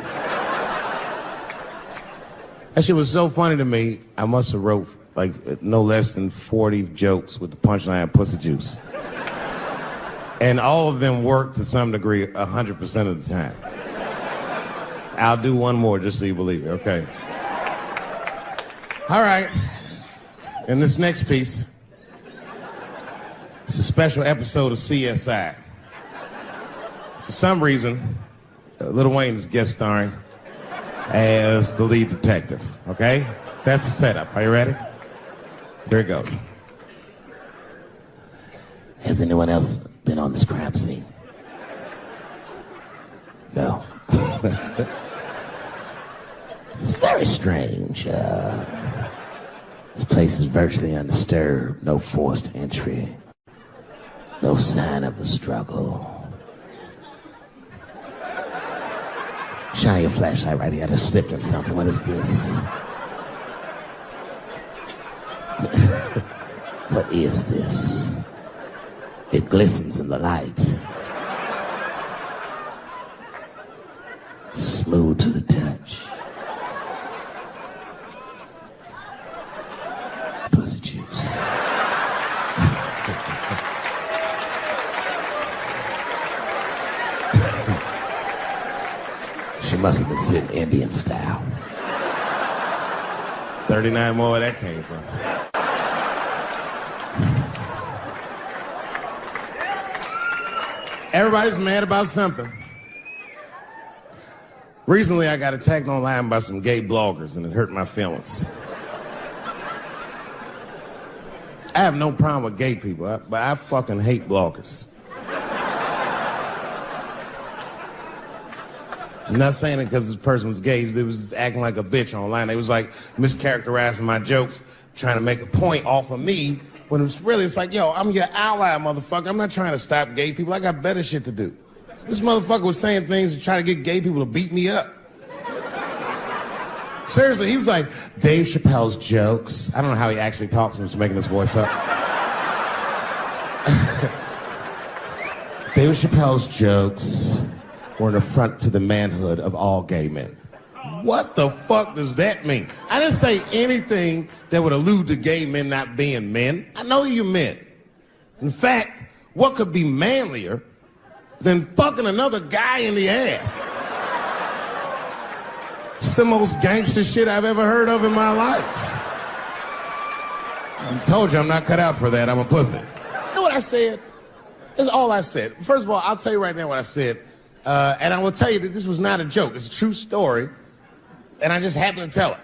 That shit was so funny to me, I must have wrote like no less than 40 jokes with the punchline pussy juice. And all of them worked to some degree 100% of the time. I'll do one more just so you believe it, okay? All right. And this next piece, it's a special episode of CSI. For some reason, Lil Wayne is guest starring as the lead detective, okay? That's the setup. Are you ready? Here it goes. Has anyone else been on this crime scene? No. It's very strange. This place is virtually undisturbed, no forced entry, no sign of a struggle. Shine your flashlight right here. I just slipped in something. What is this? What is this? It glistens in the light. Smooth to the touch. Pussy juice. She must have been sitting Indian style. 39 more where that came from. Everybody's mad about something. Recently, I got attacked online by some gay bloggers, and it hurt my feelings. I have no problem with gay people, but I fucking hate bloggers. I'm not saying it because this person was gay. They was acting like a bitch online. They was like mischaracterizing my jokes, trying to make a point off of me, when it was really, it's like, yo, I'm your ally, motherfucker. I'm not trying to stop gay people. I got better shit to do. This motherfucker was saying things to try to get gay people to beat me up. Seriously, he was like, Dave Chappelle's jokes. I don't know how he actually talks when he's making his voice up. Dave Chappelle's jokes were an affront to the manhood of all gay men. What the fuck does that mean? I didn't say anything that would allude to gay men not being men. I know you men. In fact, what could be manlier than fucking another guy in the ass? It's the most gangster shit I've ever heard of in my life. I told you I'm not cut out for that. I'm a pussy. You know what I said? That's all I said. First of all, I'll tell you right now what I said. And I will tell you that this was not a joke. It's a true story. And I just happened to tell it.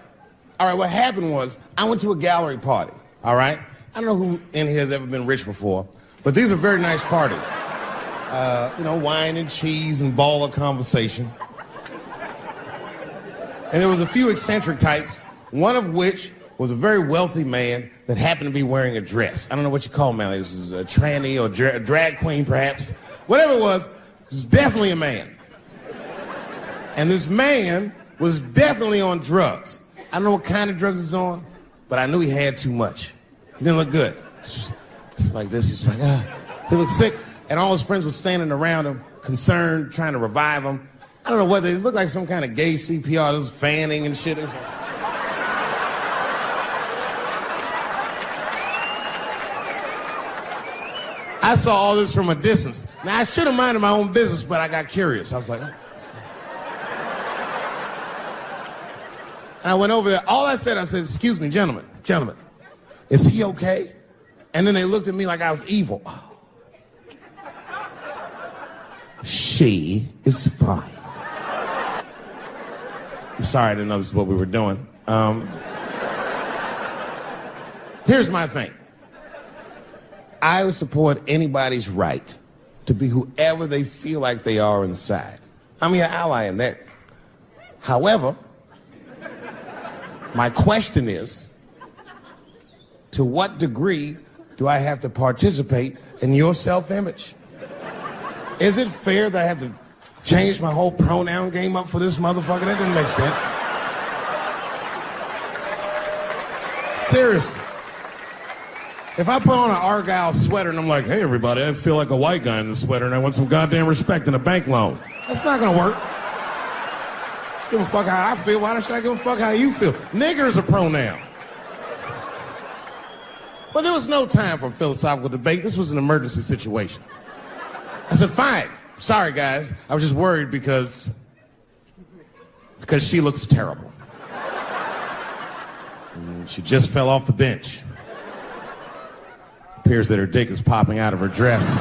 All right, what happened was I went to a gallery party, all right? I don't know who in here has ever been rich before, but these are very nice parties. Wine and cheese and ball of conversation. And there was a few eccentric types, one of which was a very wealthy man that happened to be wearing a dress. I don't know what you call him now. This is a tranny or a drag queen, perhaps. Whatever it was, this is definitely a man. And this man was definitely on drugs. I don't know what kind of drugs he's on, but I knew he had too much. He didn't look good. It's like this. He's like, he looked sick. And all his friends were standing around him, concerned, trying to revive him. I don't know whether it looked like some kind of gay CPR. There was fanning and shit. I saw all this from a distance. Now, I should have minded my own business, but I got curious. I was like, oh. And I went over there. All I said, excuse me, gentlemen, is he okay? And then they looked at me like I was evil. She is fine. I'm sorry, I didn't know this is what we were doing. Here's my thing. I would support anybody's right to be whoever they feel like they are inside. I'm your ally in that. However, my question is, to what degree do I have to participate in your self-image? Is it fair that I have to change my whole pronoun game up for this motherfucker? That doesn't make sense. Seriously. If I put on an Argyle sweater and I'm like, hey everybody, I feel like a white guy in this sweater and I want some goddamn respect and a bank loan, that's not gonna work. Give a fuck how I feel. Why should I give a fuck how you feel? Nigger is a pronoun. But there was no time for philosophical debate. This was an emergency situation. I said, fine. Sorry, guys. I was just worried because she looks terrible. And she just fell off the bench. Appears that her dick is popping out of her dress.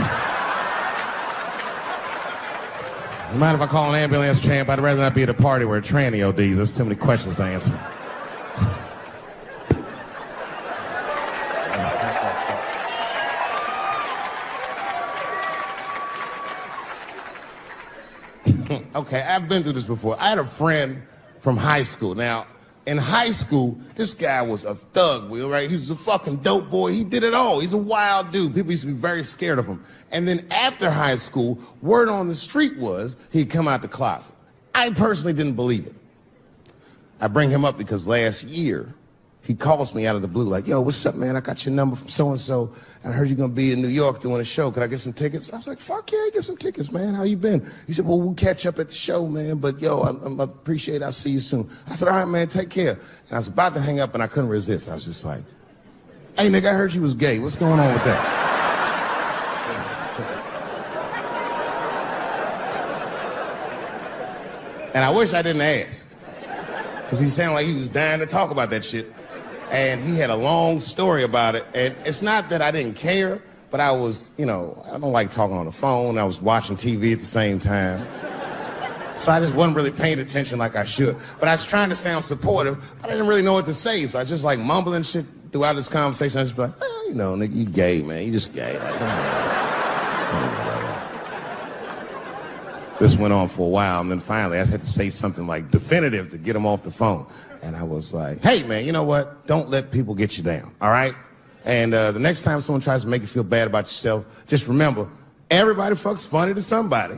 You mind if I call an ambulance, champ? I'd rather not be at a party where a tranny ODs. There's too many questions to answer. Okay, I've been through this before. I had a friend from high school. Now, in high school, this guy was a thug, right? He was a fucking dope boy. He did it all. He's a wild dude. People used to be very scared of him. And then after high school, word on the street was he'd come out the closet. I personally didn't believe it. I bring him up because last year, he calls me out of the blue like, yo, what's up, man? I got your number from so-and-so, and I heard you're going to be in New York doing a show. Could I get some tickets? I was like, fuck yeah, get some tickets, man. How you been? He said, well, we'll catch up at the show, man, but yo, I appreciate it. I'll see you soon. I said, all right, man, take care. And I was about to hang up, and I couldn't resist. I was just like, hey, nigga, I heard you was gay. What's going on with that? And I wish I didn't ask, because he sounded like he was dying to talk about that shit. And he had a long story about it. And it's not that I didn't care, but I was, I don't like talking on the phone. I was watching TV at the same time. So I just wasn't really paying attention like I should. But I was trying to sound supportive, but I didn't really know what to say. So I was just like mumbling shit throughout this conversation. I was just like, nigga, you gay, man. You just gay. This went on for a while, and then finally I had to say something like definitive to get him off the phone. And I was like, hey, man, you know what? Don't let people get you down, all right? And the next time someone tries to make you feel bad about yourself, just remember, everybody fucks funny to somebody.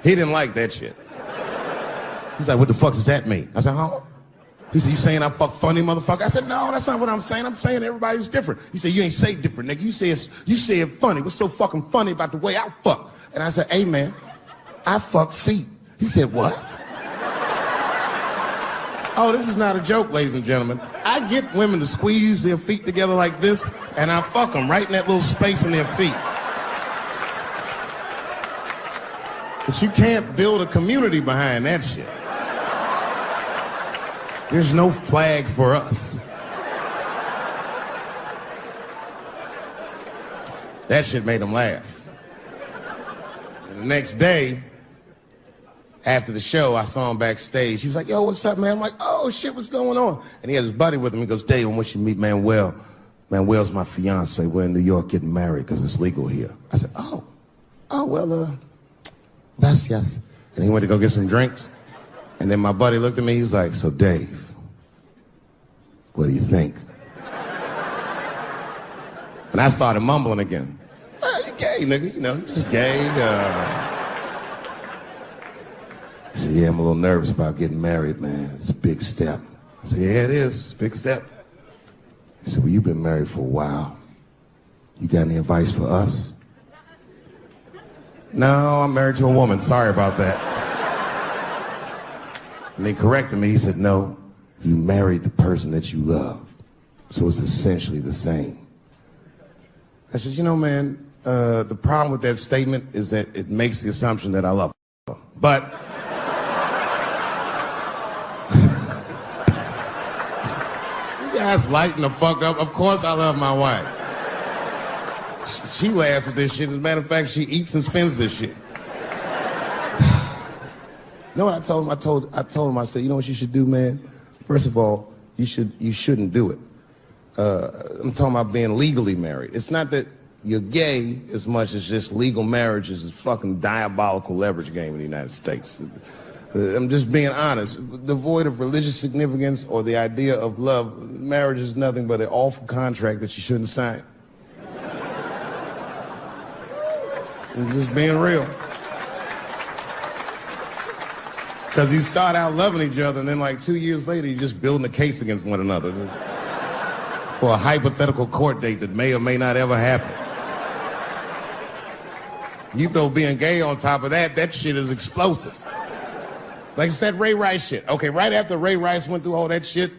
He didn't like that shit. He's like, what the fuck does that mean? I said, huh? He said, you saying I fuck funny, motherfucker? I said, no, that's not what I'm saying. I'm saying everybody's different. He said, you ain't say different, nigga. You say it funny. What's so fucking funny about the way I fuck? And I said, hey, man, I fuck feet. He said, what? Oh, this is not a joke, ladies and gentlemen. I get women to squeeze their feet together like this, and I fuck them right in that little space in their feet. But you can't build a community behind that shit. There's no flag for us. That shit made him laugh. And the next day, after the show, I saw him backstage. He was like, yo, what's up, man? I'm like, oh, shit, what's going on? And he had his buddy with him. He goes, Dave, I want you to meet Manuel. man, where's my fiance? We're in New York getting married because it's legal here. I said, well, gracias. And he went to go get some drinks. And then my buddy looked at me, he was like, so Dave, what do you think? And I started mumbling again. You gay, nigga, you know, just gay. He said, yeah, I'm a little nervous about getting married, man. It's a big step. I said, yeah, it is. It's a big step. He said, well, you've been married for a while. You got any advice for us? No, I'm married to a woman. Sorry about that. And he corrected me. He said, no, you married the person that you love. So it's essentially the same. I said, you know, man, the problem with that statement is that it makes the assumption that I love her. But you guys lighten the fuck up. Of course I love my wife. She laughs at this shit. As a matter of fact, she eats and spends this shit. You know what I told him? I told him, I said, you know what you should do, man? First of all, you shouldn't do it. I'm talking about being legally married. It's not that you're gay as much as just legal marriage is a fucking diabolical leverage game in the United States. I'm just being honest. Devoid of religious significance or the idea of love, marriage is nothing but an awful contract that you shouldn't sign. I'm just being real. Because you start out loving each other and then like 2 years later you're just building a case against one another for a hypothetical court date that may or may not ever happen. You throw being gay on top of that, that shit is explosive. Like I said, Ray Rice shit. Okay, right after Ray Rice went through all that shit,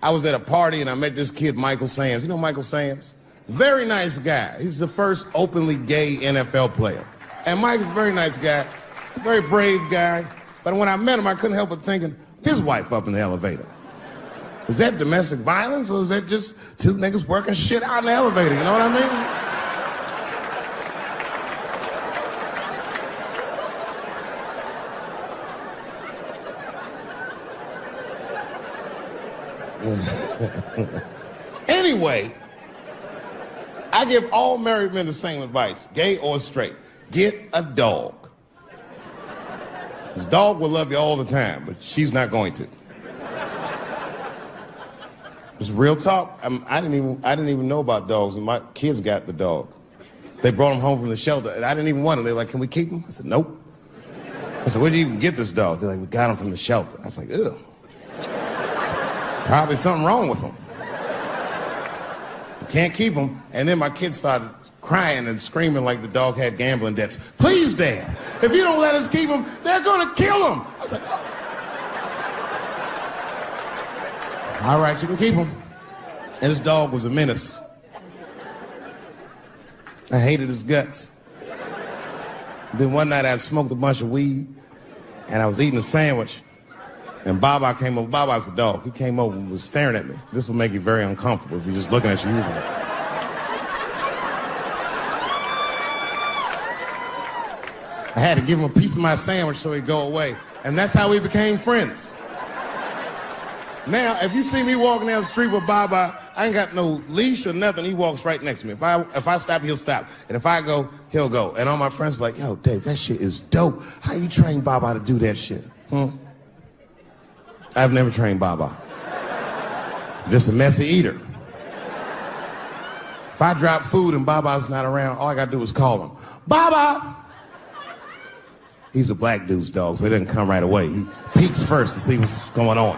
I was at a party and I met this kid, Michael Samms. You know Michael Samms? Very nice guy. He's the first openly gay NFL player. And Mike's a very nice guy, a very brave guy. But when I met him, I couldn't help but thinking, his wife up in the elevator. Is that domestic violence or is that just two niggas working shit out in the elevator? You know what I mean? Anyway, I give all married men the same advice, gay or straight. Get a dog. This dog will love you all the time, but she's not going to. It's real talk. I didn't even know about dogs, and my kids got the dog. They brought him home from the shelter, and I didn't even want him. They were like, can we keep him? I said, nope. I said, where did you even get this dog? They're like, we got him from the shelter. I was like, ugh. Probably something wrong with him. We can't keep him. And then my kids started crying and screaming like the dog had gambling debts. Please, Dad, if you don't let us keep him, they're gonna kill him. I was like, oh. All right, you can keep him. And this dog was a menace. I hated his guts. Then one night I smoked a bunch of weed and I was eating a sandwich. And Baba came over. Baba's the dog. He came over and was staring at me. This will make you very uncomfortable if you're just looking at you usually. I had to give him a piece of my sandwich so he'd go away. And that's how we became friends. Now, if you see me walking down the street with Baba, I ain't got no leash or nothing. He walks right next to me. If I stop, he'll stop. And if I go, he'll go. And all my friends are like, yo, Dave, that shit is dope. How you train Baba to do that shit? I've never trained Baba. Just a messy eater. If I drop food and Baba's not around, all I gotta do is call him. Baba! He's a black dude's dog, so he doesn't come right away. He peeks first to see what's going on.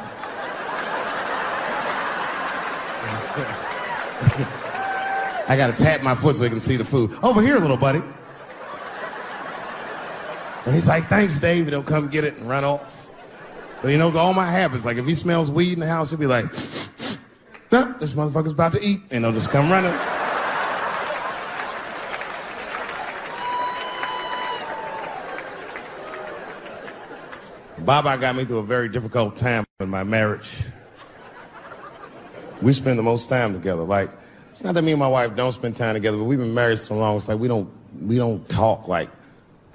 I gotta tap my foot so he can see the food. Over here, little buddy. And he's like, thanks, Dave. He'll come get it and run off. But he knows all my habits. Like if he smells weed in the house, he'll be like, nah, this motherfucker's about to eat. And he'll just come running. Baba got me through a very difficult time in my marriage. We spend the most time together. Like, it's not that me and my wife don't spend time together, but we've been married so long, it's like we don't talk like,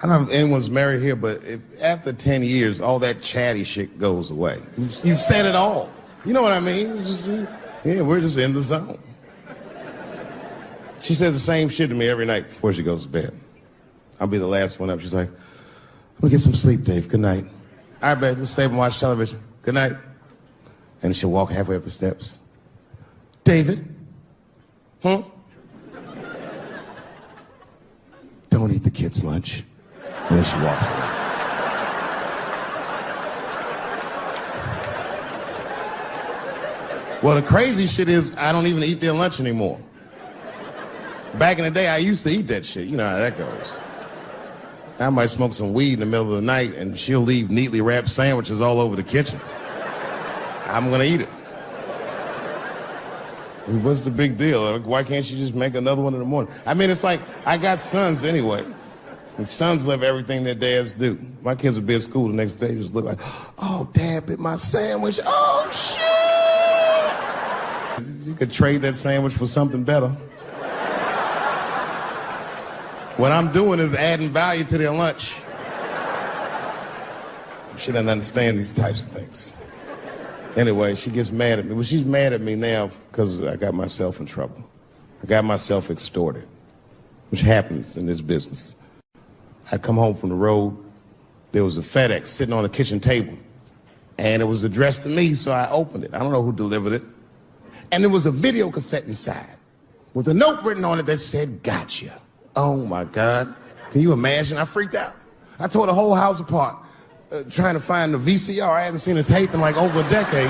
I don't know if anyone's married here, but if after 10 years, all that chatty shit goes away. You've said it all. You know what I mean? It's just, yeah, we're just in the zone. She says the same shit to me every night before she goes to bed. I'll be the last one up. She's like, I'm gonna get some sleep, Dave. Good night. All right, babe, let's stay up and watch television. Good night. And she'll walk halfway up the steps. David? Don't eat the kids' lunch. And then she walks away. Well, the crazy shit is I don't even eat their lunch anymore. Back in the day, I used to eat that shit. You know how that goes. I might smoke some weed in the middle of the night, and she'll leave neatly wrapped sandwiches all over the kitchen. I'm gonna eat it. What's the big deal? Why can't she just make another one in the morning? I mean, it's like, I got sons anyway. And sons love everything their dads do. My kids would be at school the next day, just look like, oh, Dad bit my sandwich. Oh, shit! You could trade that sandwich for something better. What I'm doing is adding value to their lunch. She doesn't understand these types of things. Anyway, she gets mad at me. Well, she's mad at me now because I got myself in trouble. I got myself extorted, which happens in this business. I come home from the road. There was a FedEx sitting on the kitchen table, and it was addressed to me, so I opened it. I don't know who delivered it. And there was a video cassette inside with a note written on it that said, gotcha. Oh, my God. Can you imagine? I freaked out. I tore the whole house apart trying to find the VCR. I hadn't seen a tape in like over a decade.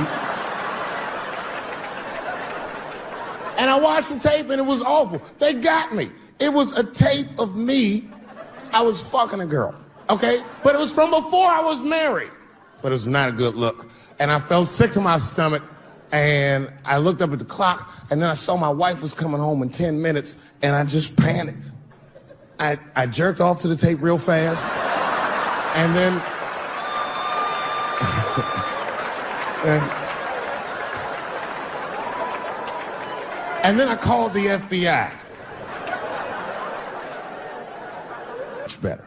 And I watched the tape, and it was awful. They got me. It was a tape of me. I was fucking a girl, okay? But it was from before I was married. But it was not a good look. And I felt sick to my stomach, and I looked up at the clock, and then I saw my wife was coming home in 10 minutes, and I just panicked. I jerked off to the tape real fast, and then... and then I called the FBI. Much better.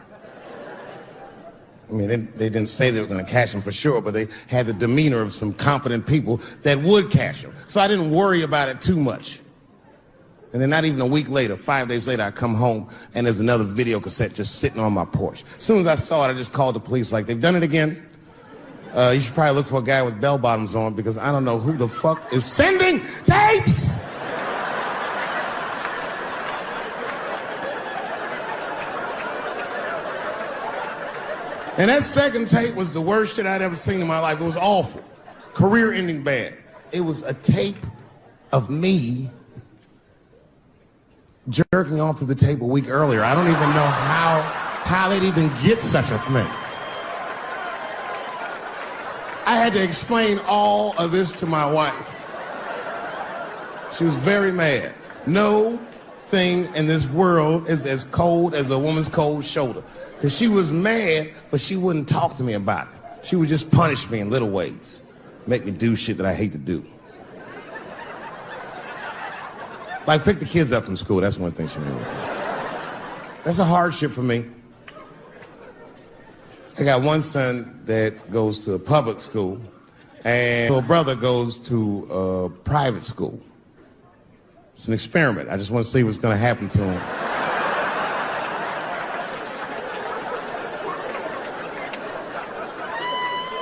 I mean, they didn't say they were going to cash him for sure, but they had the demeanor of some competent people that would cash him. So I didn't worry about it too much. And then not even a week later, 5 days later, I come home, and there's another video cassette just sitting on my porch. As soon as I saw it, I just called the police like, they've done it again. You should probably look for a guy with bell bottoms on, because I don't know who the fuck is sending tapes. And that second tape was the worst shit I'd ever seen in my life. It was awful. Career-ending bad. It was a tape of me jerking off to the tape a week earlier. I don't even know how they'd even get such a thing. I had to explain all of this to my wife. She was very mad. No thing in this world is as cold as a woman's cold shoulder. Because she was mad, but she wouldn't talk to me about it. She would just punish me in little ways. Make me do shit that I hate to do. Like pick the kids up from school. That's one thing she made me do. That's a hardship for me. I got one son that goes to a public school, and a brother goes to a private school. It's an experiment. I just want to see what's going to happen to him.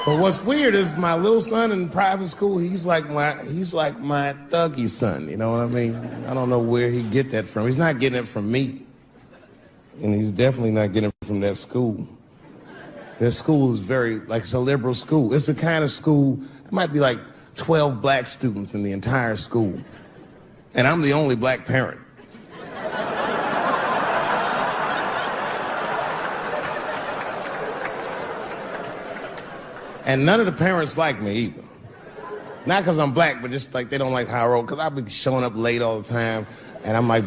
But what's weird is my little son in private school, he's like my thuggy son, you know what I mean? I don't know where he get that from. He's not getting it from me. And he's definitely not getting it from that school. That school is very, like, it's a liberal school. It's the kind of school, there might be like 12 black students in the entire school. And I'm the only black parent. And none of the parents like me either. Not because I'm black, but just like they don't like how I roll. Because I be showing up late all the time, and I'm like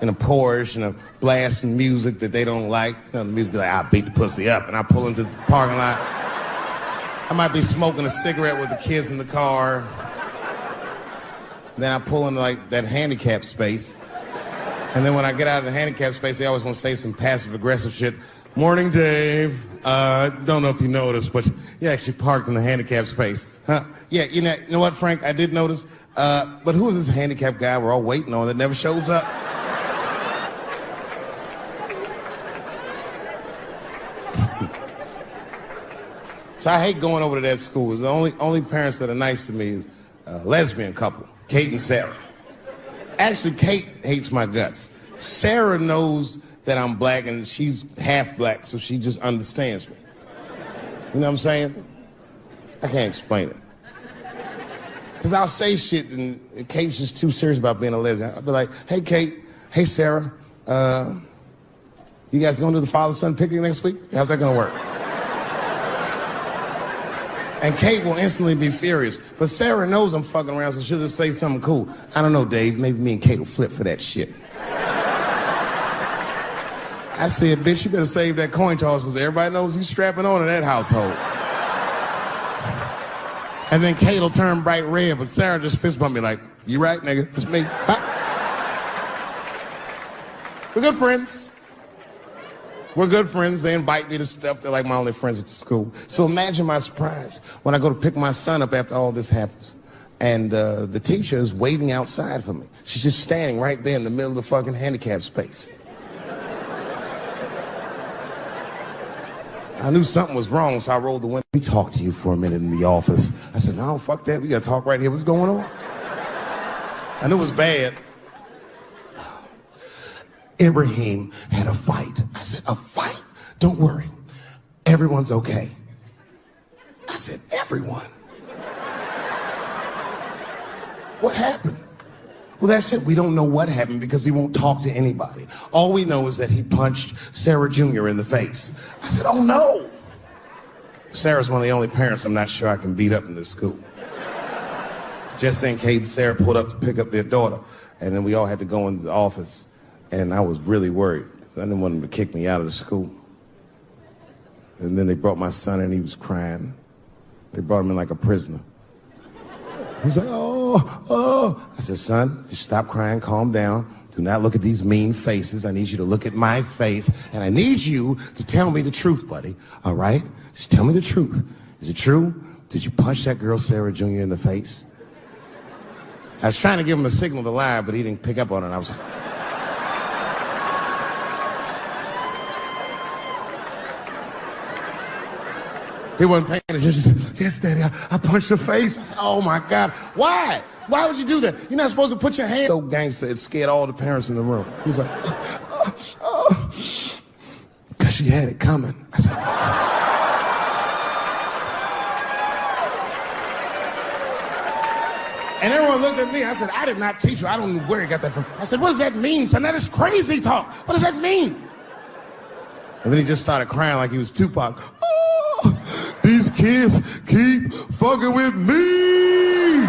in a Porsche and a blasting music that they don't like. You know, the music be like, I'll beat the pussy up, and I pull into the parking lot. I might be smoking a cigarette with the kids in the car. Then I pull into like that handicap space. And then when I get out of the handicap space, they always want to say some passive-aggressive shit. Morning, Dave. Don't know if you noticed, but you actually parked in the handicap space. Huh? Yeah, you know what, Frank? I did notice. But who is this handicapped guy we're all waiting on that never shows up? So I hate going over to that school. The only parents that are nice to me is a lesbian couple, Kate and Sarah. Actually, Kate hates my guts. Sarah knows that I'm black and she's half black, so she just understands me. You know what I'm saying? I can't explain it. Because I'll say shit and Kate's just too serious about being a lesbian. I'll be like, hey, Kate, hey, Sarah, you guys going to do the father-son picnic next week? How's that going to work? And Kate will instantly be furious. But Sarah knows I'm fucking around, so she'll just say something cool. I don't know, Dave. Maybe me and Kate will flip for that shit. I said, bitch, you better save that coin toss because everybody knows you strapping on in that household. And then Kate will turn bright red, but Sarah just fist bump me like, you right, nigga? It's me. We're good friends. We're good friends. They invite me to stuff. They're like my only friends at the school. So imagine my surprise when I go to pick my son up after all this happens. And the teacher is waiting outside for me. She's just standing right there in the middle of the fucking handicap space. I knew something was wrong, so I rolled the window. We talked to you for a minute in the office. I said, no, fuck that. We got to talk right here. What's going on? I knew it was bad. Ibrahim had a fight. I said, a fight? Don't worry. Everyone's okay. I said, everyone. What happened? Well, that's it. We don't know what happened because he won't talk to anybody. All we know is that he punched Sarah Jr. in the face. I said, oh no. Sarah's one of the only parents I'm not sure I can beat up in this school. Just then, Kate and Sarah pulled up to pick up their daughter, and then we all had to go into the office, and I was really worried because I didn't want them to kick me out of the school. And then they brought my son in, he was crying. They brought him in like a prisoner. He was like, oh. I said, son, just stop crying, calm down. Do not look at these mean faces. I need you to look at my face, and I need you to tell me the truth, buddy, all right? Just tell me the truth. Is it true? Did you punch that girl, Sarah Jr., in the face? I was trying to give him a signal to lie, but he didn't pick up on it. I was like, he wasn't paying attention. He said, yes, Daddy, I punched her face. I said, oh, my God. Why? Why would you do that? You're not supposed to put your hand... So gangster, it scared all the parents in the room. He was like, because she had it coming. I said, And everyone looked at me. I said, I did not teach you. I don't know where he got that from. I said, what does that mean, son? That is crazy talk. What does that mean? And then he just started crying like he was Tupac. These kids keep fucking with me.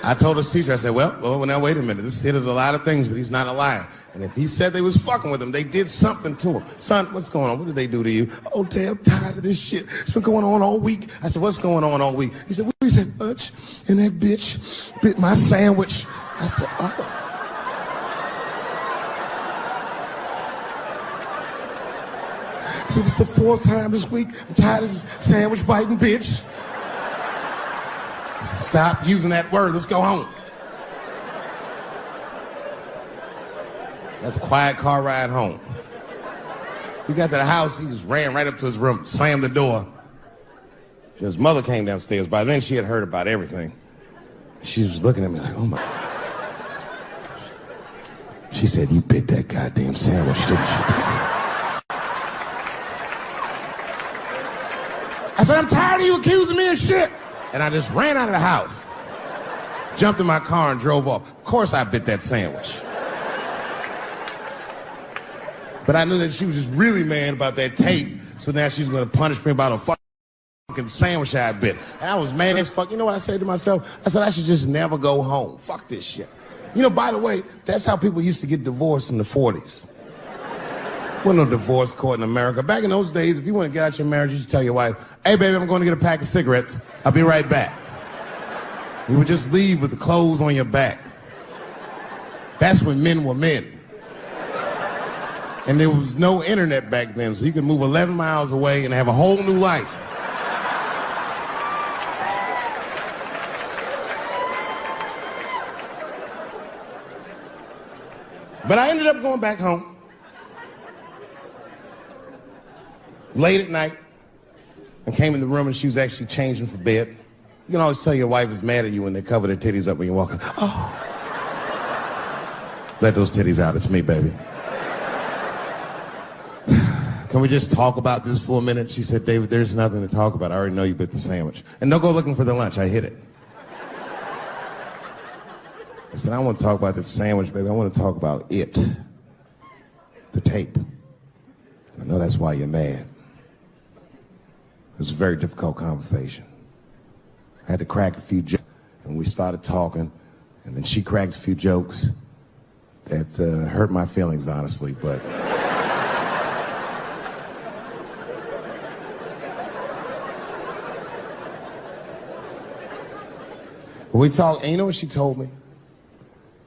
I told his teacher, I said, well, now wait a minute. This kid is a lot of things, but he's not a liar. And if he said they was fucking with him, they did something to him. Son, what's going on? What did they do to you? Oh, Dad, I'm tired of this shit. It's been going on all week. I said, what's going on all week? He said, we said much, and that bitch bit my sandwich. I said, oh. He said, it's the fourth time this week. I'm tired of this sandwich biting bitch. I said, stop using that word. Let's go home. That's a quiet car ride home. We got to the house, he just ran right up to his room, slammed the door. His mother came downstairs. By then, she had heard about everything. She was looking at me like, oh my. She said, you bit that goddamn sandwich, didn't you, Daddy? I said, I'm tired of you accusing me of shit. And I just ran out of the house, jumped in my car and drove off. Of course I bit that sandwich. But I knew that she was just really mad about that tape, so now she's gonna punish me about a fucking sandwich I bit. And I was mad as fuck. You know what I said to myself? I said, I should just never go home. Fuck this shit. You know, by the way, that's how people used to get divorced in the 40s. There wasn't no divorce court in America. Back in those days, if you want to get out your marriage, you just tell your wife, hey, baby, I'm going to get a pack of cigarettes. I'll be right back. You would just leave with the clothes on your back. That's when men were men. And there was no internet back then, so you could move 11 miles away and have a whole new life. But I ended up going back home. Late at night, I came in the room and she was actually changing for bed. You can always tell your wife is mad at you when they cover their titties up when you walk in. Oh. Let those titties out, it's me, baby. Can we just talk about this for a minute? She said, David, there's nothing to talk about. I already know you bit the sandwich. And don't go looking for the lunch, I hid it. I said, I don't want to talk about the sandwich, baby. I want to talk about it. The tape. I know that's why you're mad. It was a very difficult conversation. I had to crack a few jokes, and we started talking, and then she cracked a few jokes that hurt my feelings, honestly, but... We talked, and you know what she told me?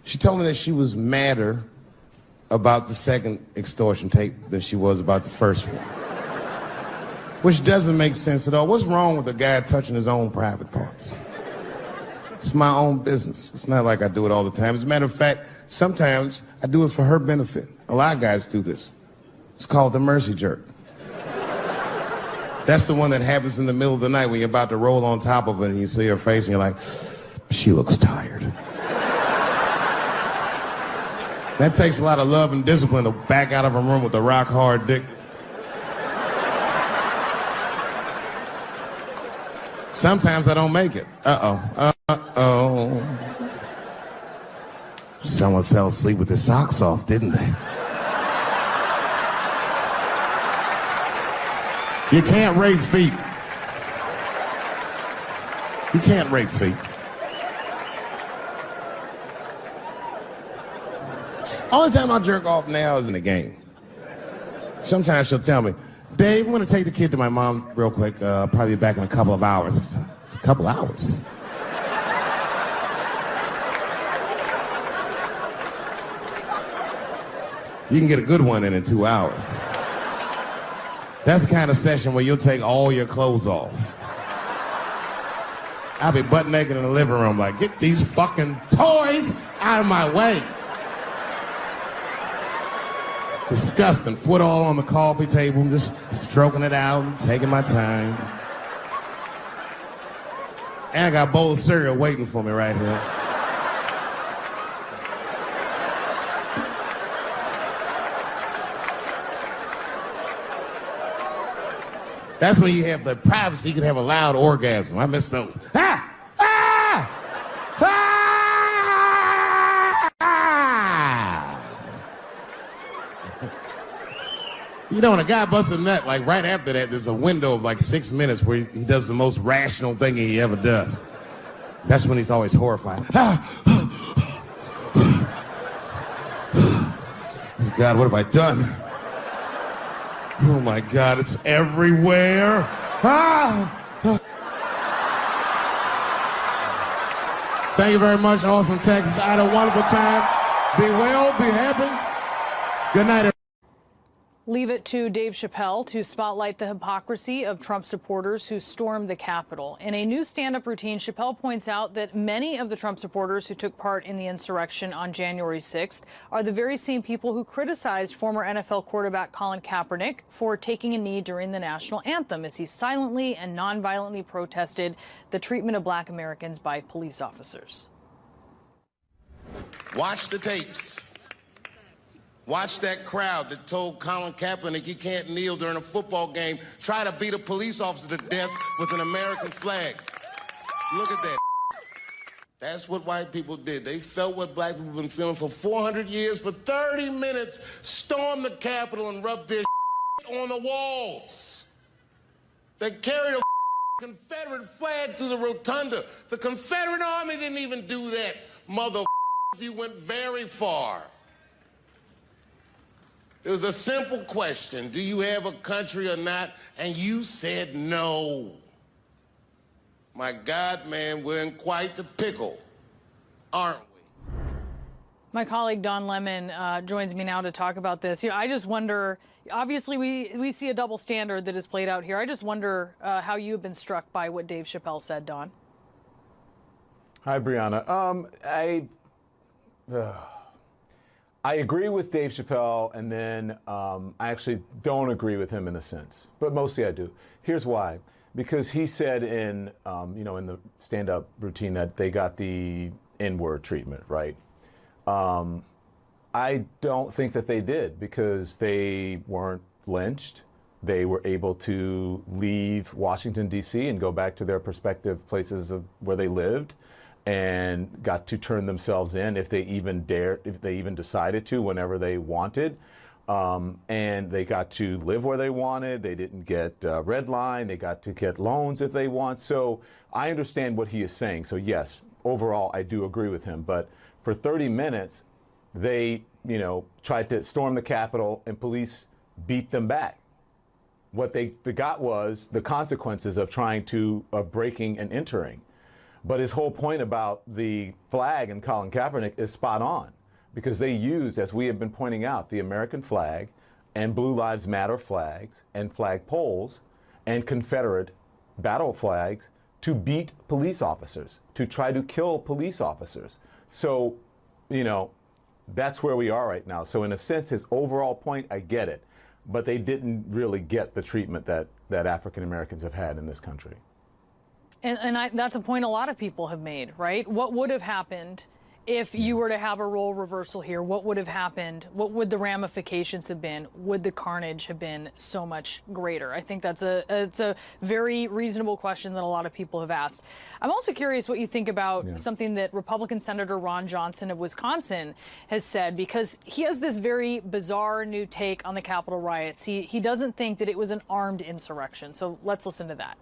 She told me that she was madder about the second extortion tape than she was about the first one. Which doesn't make sense at all. What's wrong with a guy touching his own private parts? It's my own business. It's not like I do it all the time. As a matter of fact, sometimes I do it for her benefit. A lot of guys do this. It's called the mercy jerk. That's the one that happens in the middle of the night when you're about to roll on top of it and you see her face and you're like, she looks tired. That takes a lot of love and discipline to back out of a room with a rock hard dick. Sometimes I don't make it. Uh-oh. Someone fell asleep with their socks off, didn't they? You can't rape feet. You can't rape feet. Only time I jerk off now is in the game. Sometimes she'll tell me, Dave, I'm going to take the kid to my mom real quick. Probably back in a couple of hours. A couple hours? You can get a good one in 2 hours. That's the kind of session where you'll take all your clothes off. I'll be butt naked in the living room like, get these fucking toys out of my way. Disgusting. Foot all on the coffee table, just stroking it out, taking my time. And I got a bowl of cereal waiting for me right here. That's when you have the privacy, you can have a loud orgasm. I miss those. Ah! Ah! Ah! You know, when a guy busts a nut, like right after that, there's a window of like 6 minutes where he does the most rational thing he ever does. That's when he's always horrified. Oh God, what have I done? Oh my God, it's everywhere. Thank you very much, Austin, Texas. I had a wonderful time. Be well, be happy. Good night, everybody. Leave it to Dave Chappelle to spotlight the hypocrisy of Trump supporters who stormed the Capitol. In a new stand-up routine, Chappelle points out that many of the Trump supporters who took part in the insurrection on January 6th are the very same people who criticized former NFL quarterback Colin Kaepernick for taking a knee during the national anthem as he silently and nonviolently protested the treatment of black Americans by police officers. Watch the tapes. Watch that crowd that told Colin Kaepernick he can't kneel during a football game, try to beat a police officer to death with an American flag. Look at that. That's what white people did. They felt what black people have been feeling for 400 years. For 30 minutes, stormed the Capitol and rubbed their on the walls. They carried a Confederate flag through the rotunda. The Confederate Army didn't even do that, mother. You went very far. It was a simple question. Do you have a country or not? And you said no. My God, man, we're in quite the pickle, aren't we? My colleague Don Lemon joins me now to talk about this. You know, I just wonder, obviously we see a double standard that is played out here. I just wonder how you've been struck by what Dave Chappelle said, Don. Hi, Brianna. I agree with Dave Chappelle, and then I actually don't agree with him in a sense, but mostly I do. Here's why. Because he said in, in the stand-up routine that they got the N-word treatment, right? I don't think that they did, because they weren't lynched. They were able to leave Washington, D.C. and go back to their prospective places where they lived, and got to turn themselves in if they even decided to, whenever they wanted. And they got to live where they wanted. They didn't get redlined. They got to get loans if they want. So I understand what he is saying. So yes, overall, I do agree with him. But for 30 minutes, they, tried to storm the Capitol, and police beat them back. What they got was the consequences of breaking and entering. But his whole point about the flag and Colin Kaepernick is spot on, because they used, as we have been pointing out, the American flag and Blue Lives Matter flags and flag poles and Confederate battle flags to beat police officers, to try to kill police officers. So, that's where we are right now. So in a sense, his overall point, I get it, but they didn't really get the treatment that African Americans have had in this country. And that's a point a lot of people have made, right? What would have happened if you were to have a role reversal here? What would have happened? What would the ramifications have been? Would the carnage have been so much greater? I think it's a very reasonable question that a lot of people have asked. I'm also curious what you think about something that Republican Senator Ron Johnson of Wisconsin has said, because he has this very bizarre new take on the Capitol riots. He doesn't think that it was an armed insurrection. So let's listen to that.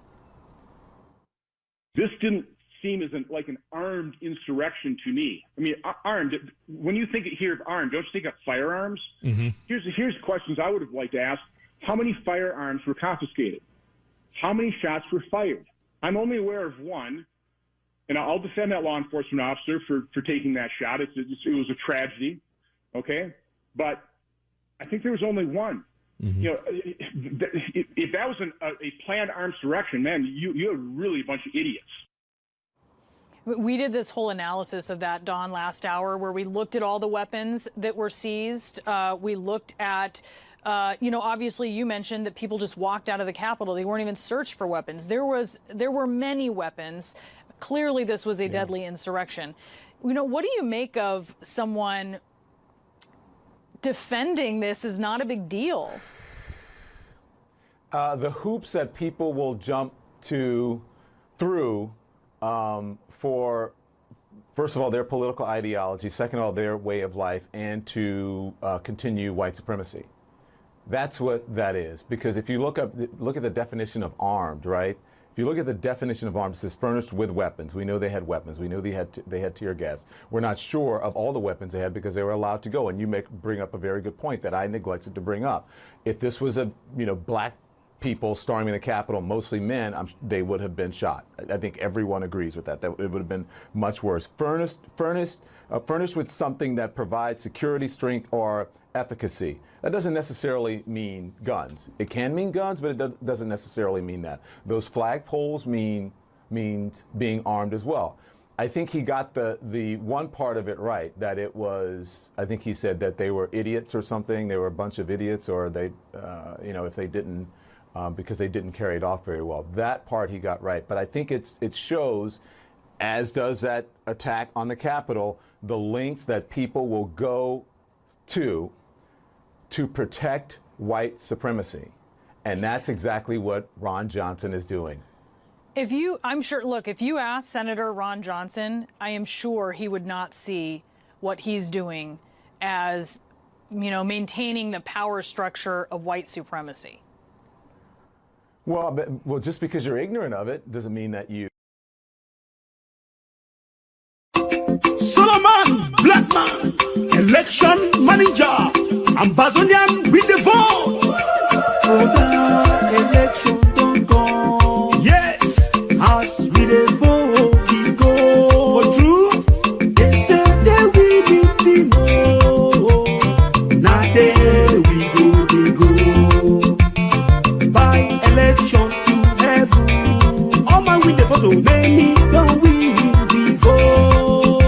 This didn't seem as like an armed insurrection to me. I mean, armed, when you hear of armed, don't you think of firearms? Mm-hmm. Here's questions I would have liked to ask. How many firearms were confiscated? How many shots were fired? I'm only aware of one, and I'll defend that law enforcement officer for taking that shot. It was a tragedy, okay? But I think there was only one. Mm-hmm. If that was a planned armed insurrection, man, you're really a bunch of idiots. We did this whole analysis of that, Don, last hour, where we looked at all the weapons that were seized. We looked at, obviously you mentioned that people just walked out of the Capitol. They weren't even searched for weapons. There were many weapons. Clearly, this was a deadly insurrection. What do you make of someone defending this is not a big deal? The hoops that people will jump through for, first of all, their political ideology, second of all, their way of life, and to continue white supremacy. That's what that is. Because if you look at the definition of armed, right? If you look at the definition of armed, it says furnished with weapons. We know they had weapons. We know they had tear gas. We're not sure of all the weapons they had because they were allowed to go. And you bring up a very good point that I neglected to bring up. If this was black people storming the Capitol, mostly men, they would have been shot. I think everyone agrees with that. That it would have been much worse. Furnished with something that provides security, strength, or efficacy. That doesn't necessarily mean guns. It can mean guns, but it doesn't necessarily mean that. Those flag poles means being armed as well. I think he got the one part of it right, that it was, I think he said that they were idiots or something. They were a bunch of idiots, or they, if they didn't, because they didn't carry it off very well. That part he got right. But I think it shows, as does that attack on the Capitol, the lengths that people will go to protect white supremacy. And that's exactly what Ron Johnson is doing. If you ask Senator Ron Johnson, I am sure he would not see what he's doing as, maintaining the power structure of white supremacy. Well, just because you're ignorant of it doesn't mean that you. Solomon, black man, election manager, Ambazonian with the vote. Election don't go. Yes, As we the vote, we go. for true. They say they will be now there we go, by election to heaven. All man with the photo. Many don't win the vote.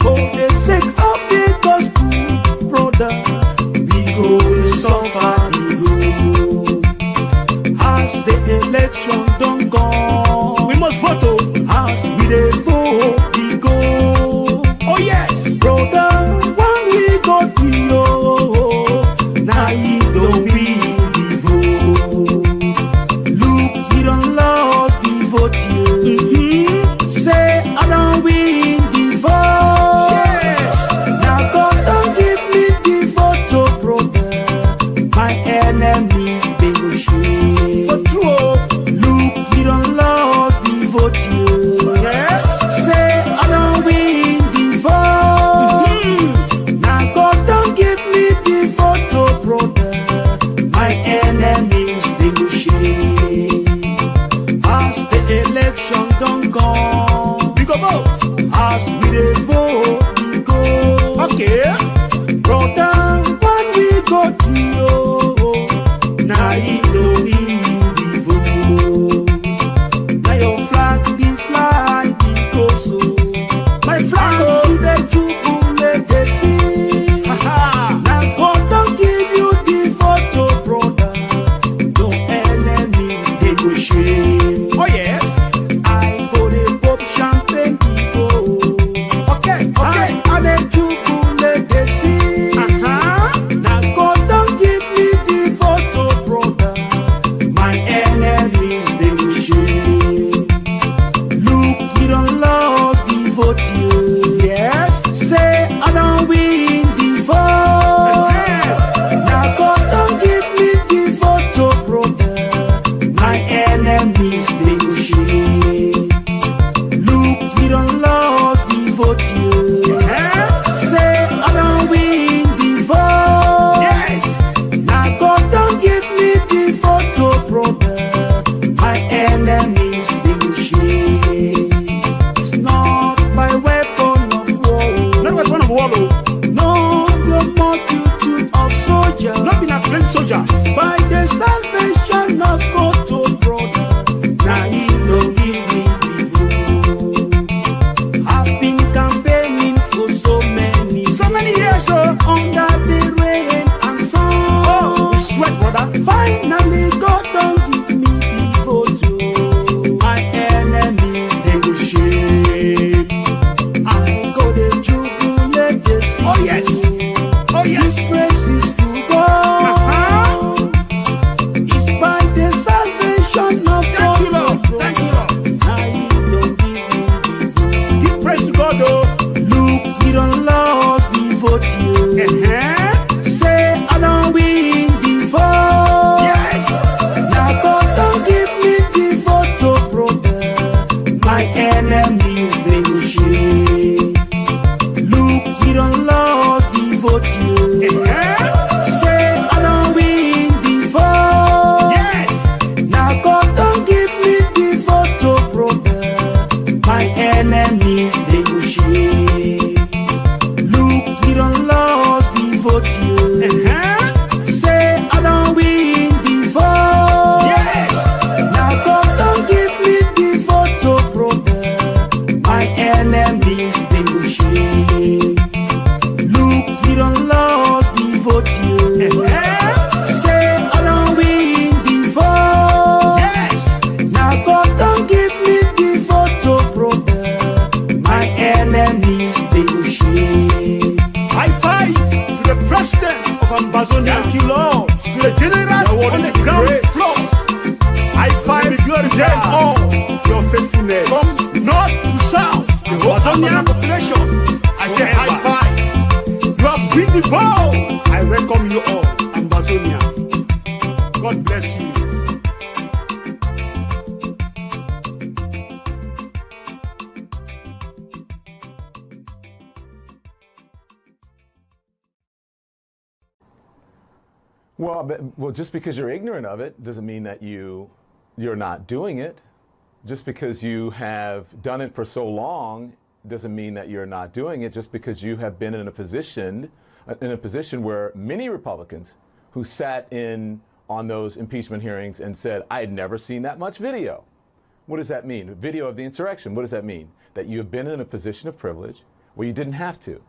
For the sake of the gospel, all to the general on the ground floor. I find them all for your faithfulness. From north to south, the Amazonian population, I say high five. You have been before. I welcome you all, Amazonia. God bless you. Well, just because you're ignorant of it doesn't mean that you're not doing it. Just because you have done it for so long doesn't mean that you're not doing it. Just because you have been in a position where many Republicans who sat in on those impeachment hearings and said, I had never seen that much video. What does that mean? Video of the insurrection. What does that mean? That you have been in a position of privilege where you didn't have to.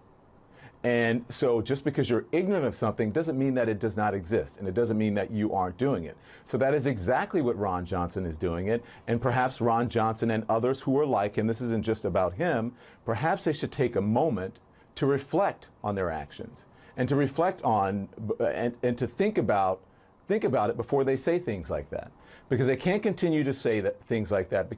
And so just because you're ignorant of something doesn't mean that it does not exist, and it doesn't mean that you aren't doing it. So that is exactly what Ron Johnson is doing it, and perhaps Ron Johnson and others who are like him, this isn't just about him, perhaps they should take a moment to reflect on their actions and to reflect on and to think about it before they say things like that. Because they can't continue to say things like that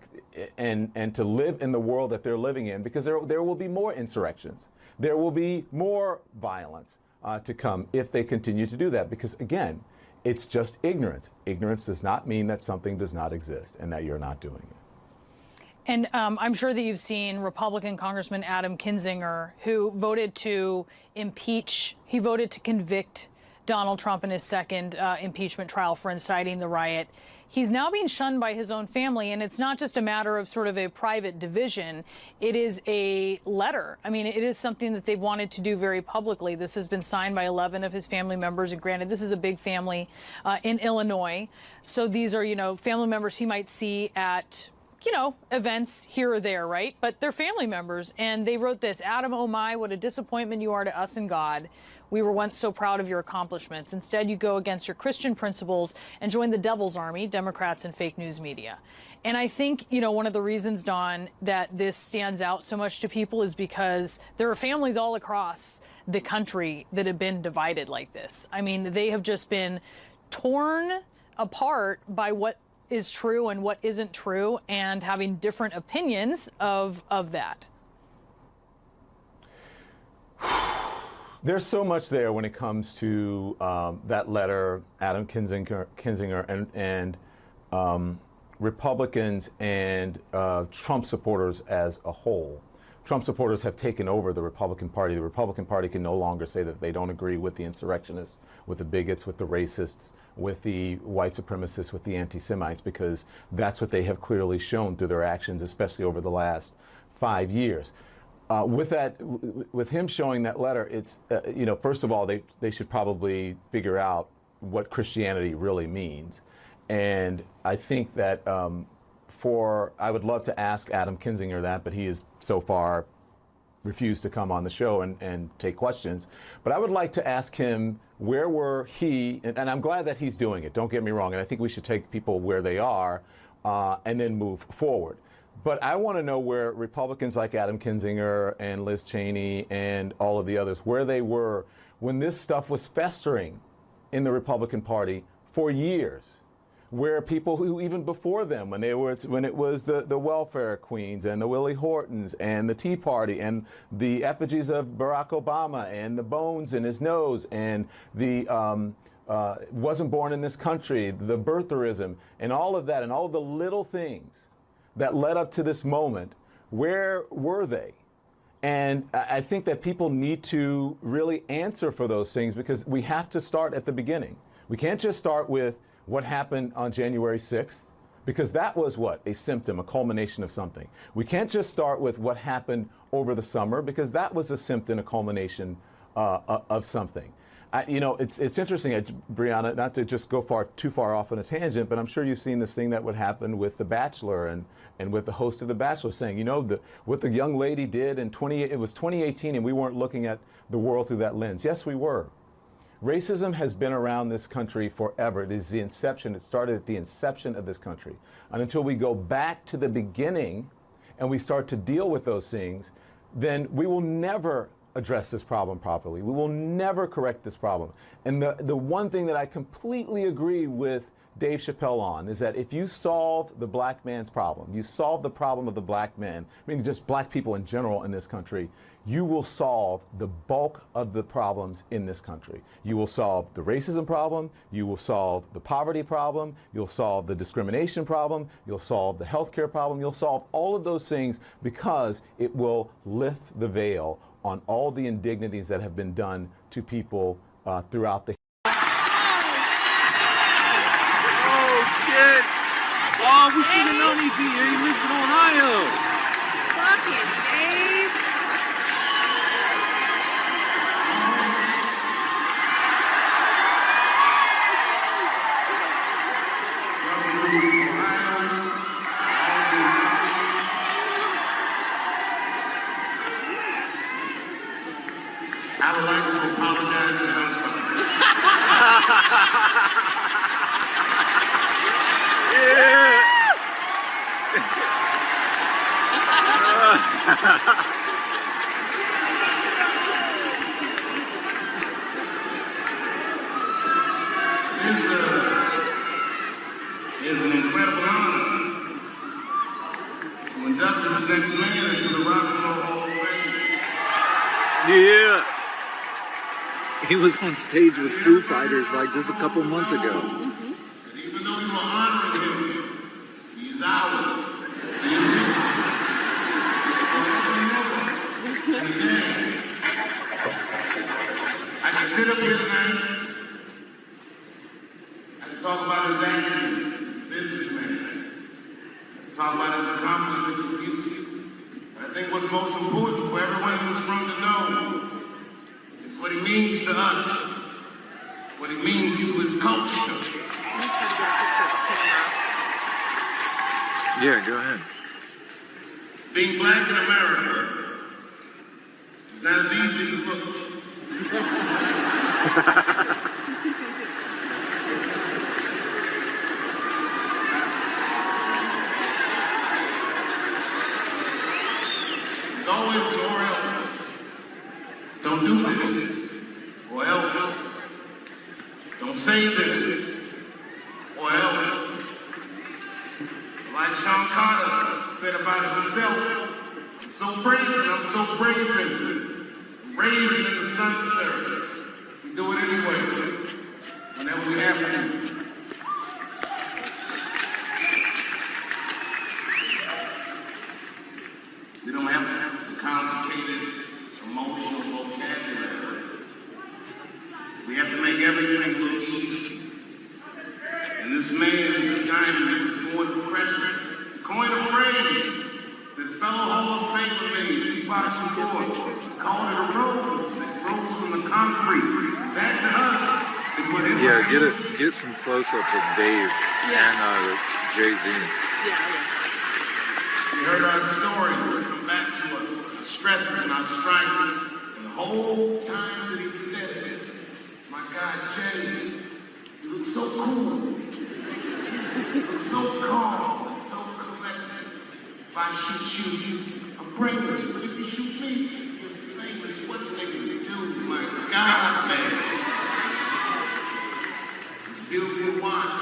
and to live in the world that they're living in, because there will be more insurrections. There will be more violence to come if they continue to do that, because again, it's just ignorance. Ignorance does not mean that something does not exist and that you're not doing it. And I'm sure that you've seen Republican Congressman Adam Kinzinger, who voted to impeach, he voted to convict Donald Trump in his second impeachment trial for inciting the riot. He's now being shunned by his own family, and it's not just a matter of sort of a private division. It is a letter. I mean, it is something that they've wanted to do very publicly. This has been signed by 11 of his family members, and granted, this is a big family in Illinois. So these are, family members he might see at, events here or there, right? But they're family members, and they wrote this: Adam, oh my, what a disappointment you are to us and God. We were once so proud of your accomplishments. Instead, you go against your Christian principles and join the devil's army, Democrats and fake news media. And I think, one of the reasons, Don, that this stands out so much to people is because there are families all across the country that have been divided like this. I mean, they have just been torn apart by what is true and what isn't true, and having different opinions of that. There's so much there when it comes to that letter, Adam Kinzinger and Republicans and Trump supporters as a whole. Trump supporters have taken over the Republican Party. The Republican Party can no longer say that they don't agree with the insurrectionists, with the bigots, with the racists, with the white supremacists, with the anti-Semites, because that's what they have clearly shown through their actions, especially over the last 5 years. With him showing that letter, it's, first of all, they should probably figure out what Christianity really means. And I think that I would love to ask Adam Kinzinger that, but he has so far refused to come on the show and take questions. But I would like to ask him, where were he, and I'm glad that he's doing it, don't get me wrong, and I think we should take people where they are and then move forward. But I want to know where Republicans like Adam Kinzinger and Liz Cheney and all of the others, where they were when this stuff was festering in the Republican Party for years, where people who even before them, when it was the welfare queens and the Willie Hortons and the Tea Party and the effigies of Barack Obama and the bones in his nose and the wasn't born in this country, the birtherism and all of that and all of the little things that led up to this moment, where were they? And I think that people need to really answer for those things, because we have to start at the beginning. We can't just start with what happened on January 6th, because that was what? A symptom, a culmination of something. We can't just start with what happened over the summer, because that was a symptom, a culmination of something. It's interesting, Brianna, not to just go too far off on a tangent, but I'm sure you've seen this thing that would happen with The Bachelor and with the host of The Bachelor saying, what the young lady did in it was 2018 and we weren't looking at the world through that lens. Yes, we were. Racism has been around this country forever. It started at the inception of this country. And until we go back to the beginning and we start to deal with those things, then we will never address this problem properly. We will never correct this problem. And the one thing that I completely agree with Dave Chappelle on is that if you solve the black man's problem, you solve the problem of the black men, I mean just black people in general in this country, you will solve the bulk of the problems in this country. You will solve the racism problem, you will solve the poverty problem, you'll solve the discrimination problem, you'll solve the healthcare problem, you'll solve all of those things because it will lift the veil on all the indignities that have been done to people throughout the Oh, we should have known he'd be here. He lives in Ohio. Fucking Dave. I would like to apologize to the house. This is an incredible honor to induct this next man into the Rock and Roll Hall of Fame. Yeah. He was on stage with Foo Fighters like just a couple months ago. And even though we were honoring him, he's ours. He's and again, I can sit up here tonight. I can talk about his acting, his businessman. I can talk about his accomplishments and beauty. But I think what's most important for everyone in this room to know is what he means to us, what he means to his culture. Yeah, go ahead. Being black in America is not as easy as it looks. There's always more else. Don't do this, or else. Don't say this, or else. Like Sean Carter said about himself, I'm so brazen, raised in the sun's surface. We do it anyway, whenever we have to. We don't have to have a complicated, emotional vocabulary. We have to make everything look easy. And this man is a diamond that was born to pressure. Coined a phrase that fellow Hall of Famer made, Tupac Shakur, called it a rose that grows from the concrete. That to us is what it is. Yeah, get some close-ups of Dave and Jay-Z. We heard our stories come back to us, our stresses and our strife. And the whole time that he said it, my God, Jay, you look so cool. You look so calm and so collected. If I shoot you, I'm brainless. But if you shoot me, you're famous. What are they gonna do? My God, man. It's beautiful to watch.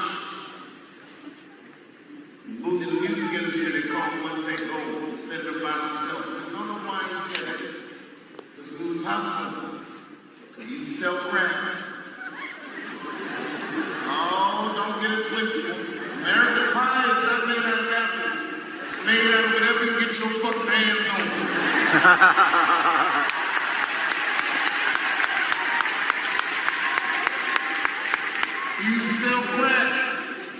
Moved in the music industry, they call him One Take Gold. He said it about himself. I don't know why he said it. Because he was hustling. He's self-rapping. Oh, don't get it twisted. American pie is not made out of apples. It's made out of whatever you get your fucking hands on. He used to sell crack.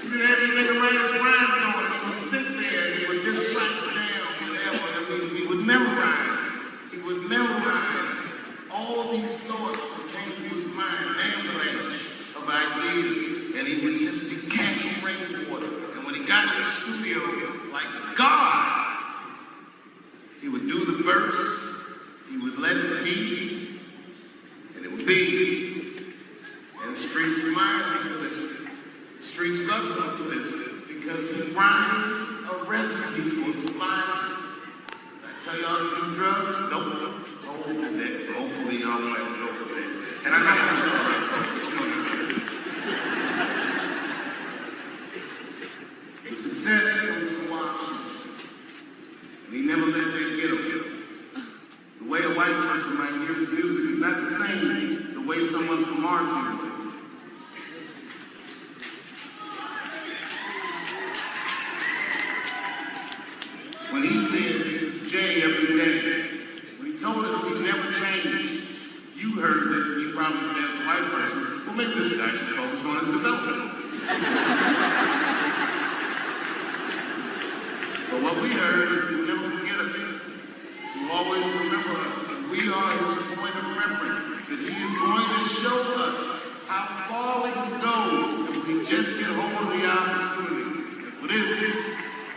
He didn't have anything to write his rhymes on. He would sit there and he would just write down whatever. I mean, he would memorize. He would memorize all these thoughts that came to his mind, avalanche of ideas, and he would just be catching rainwater. And when he got to the studio, like God, he would do the verse, he would let it be, and it would be. And the streets remind me of this. The streets love him for this because he rhymed a recipe for smiling. I Tell y'all to do drugs? Nope. So hopefully y'all might know that. And I got to celebrate something. The success comes from Washington. And he never let that get him. The way a white person might hear his music is not the same the way someone from Mars hears it. When he said, "This is Jay every day," when he told us he never changed, you heard this and you probably said as a white person, well, maybe this guy should focus on his development. But what we heard is he will never forget us. He will always remember us. We are his point of reference, that he is going to show us how far we can go if we just get hold of the opportunity. And for this,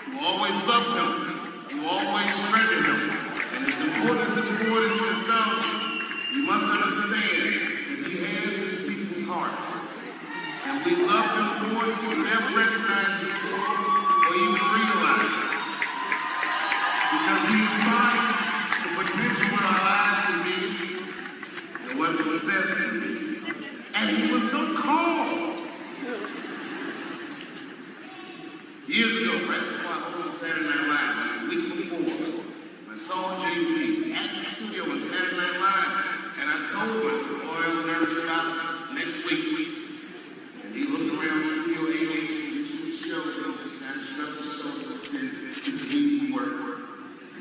you will always love him. You always treasure him. And as important as this award is for itself, you must understand that he has his people's heart. And we love him more than you never recognize him or even realize. Because he embodies the potential in our lives to be and what success can be. And he was so calm. Years ago, right before I hosted Saturday Night Live, a week before, I saw Jay-Z at the studio on Saturday Night Live, and I told him, I said, boy, I'm nervous about next week. And he looked around Studio 88, and he showed me, this guy shrugged his shoulders and said, this is easy work.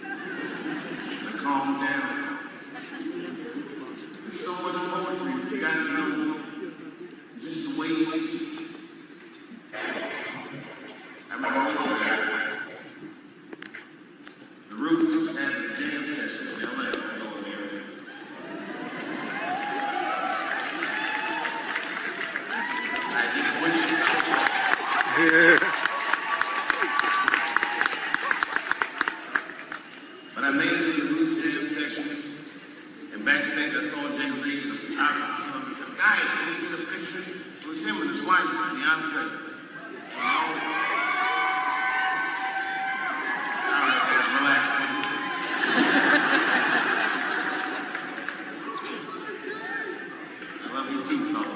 I calmed down. There's so much poetry, you got to know just the way he speaks. I remember this time. The Roots had a jam session in LA. I just wish But I made it to the Roots jam session, and backstage I saw Jay-Z and the photographer came up and said, guys, can we get a picture? It was him and his wife, Beyonce. Relax with you. I love you too, fella.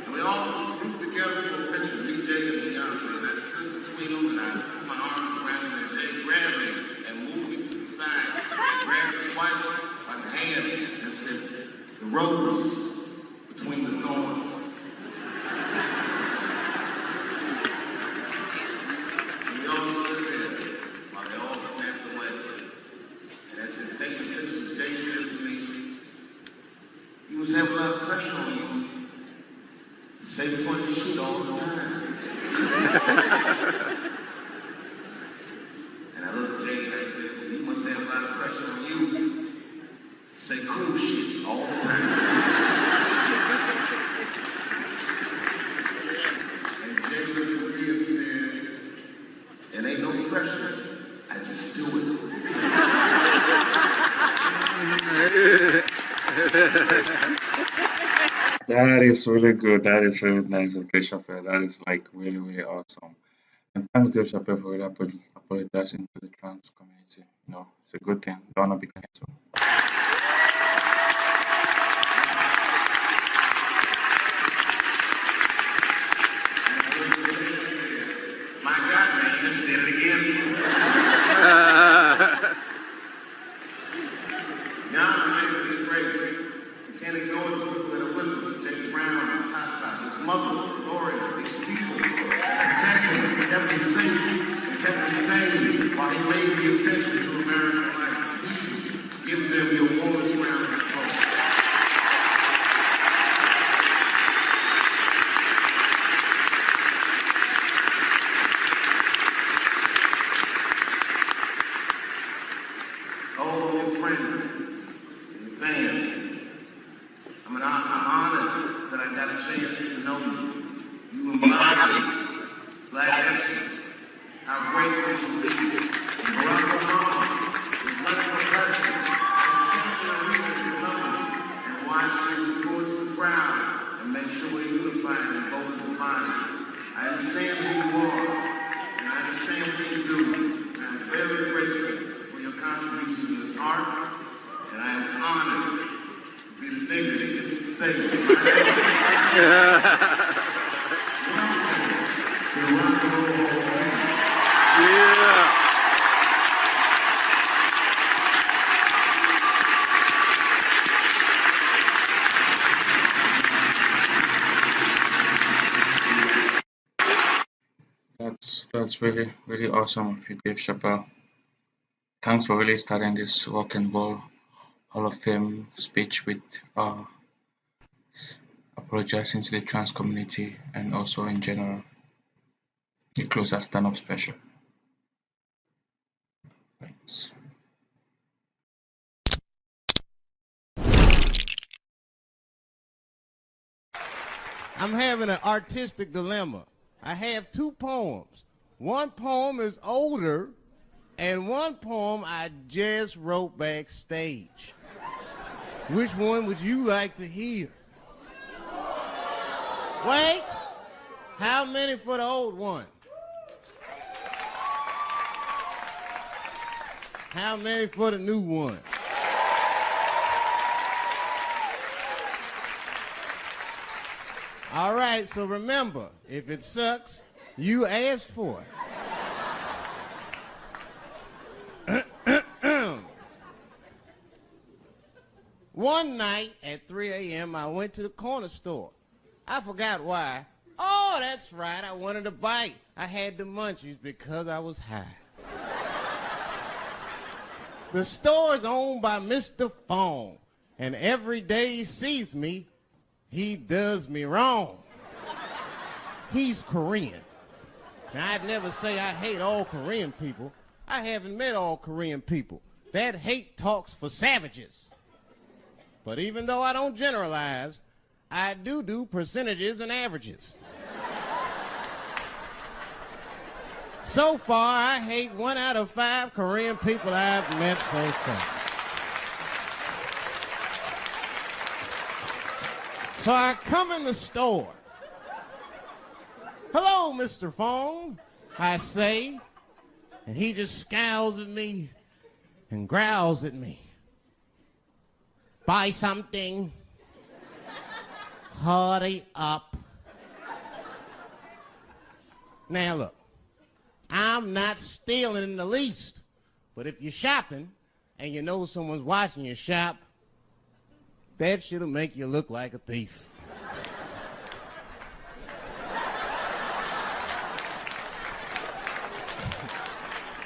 And we all grouped together for a picture, me, Jay, and Beyonce, and I stood between them and I put my arms around him and Jay grabbed me and moved me to the side. I grabbed his wife by the hand and said, the rose between the thorns. And we all stood there while they all snapped away. And as they take the picture, Jay says to me, he was having a lot of pressure on you to say funny shit all the time. And I looked at Jay and I said, he must have a lot of pressure on you. Say cool shit all the time. And Jay looked at me and said, it ain't no pressure, I just do it. That is really good. That is really nice of Dave Chappelle. That is like really, really awesome. And thanks Dave Chappelle for really apologizing to the trans community. You know, it's a good thing. Don't wanna be canceled. My God, man, you just did it again. Now I'm making this great. You can't ignore the people that are with him. James Brown and Top, his mother, Gloria, these people protected him, kept him safe, and kept him sane while he made the ascension to American life. Please give them your warmest round of applause. Oh, your friend, your fan. I'm honored that I got a chance to know you. You embody Black excellence. How great would you be? Barack Obama is running for president. I see the readers and numbers. and I am honored to be living in this city. That's really, really awesome of you, Dave Chappelle. Thanks for really starting this Rock and Roll Hall of Fame speech with apologizing to the trans community and also in general. You close our stand-up special. Thanks. I'm having an artistic dilemma. I have two poems. One poem is older, and one poem I just wrote backstage. Which one would you like to hear? Wait, how many for the old one? How many for the new one? All right, so remember, if it sucks, you ask for it. One night at 3 a.m., I went to the corner store. I forgot why. Oh, that's right, I wanted a bite. I had the munchies because I was high. The store is owned by Mr. Fong, and every day he sees me, he does me wrong. He's Korean. Now, I'd never say I hate all Korean people. I haven't met all Korean people. That hate talks for savages. But even though I don't generalize, I do percentages and averages. So far, I hate 1 out of 5 Korean people I've met so far. So I come in the store. Hello, Mr. Fong, I say, and he just scowls at me and growls at me. Buy something. Hurry up. Now look, I'm not stealing in the least, but if you're shopping and you know someone's watching you shop, that shit'll make you look like a thief.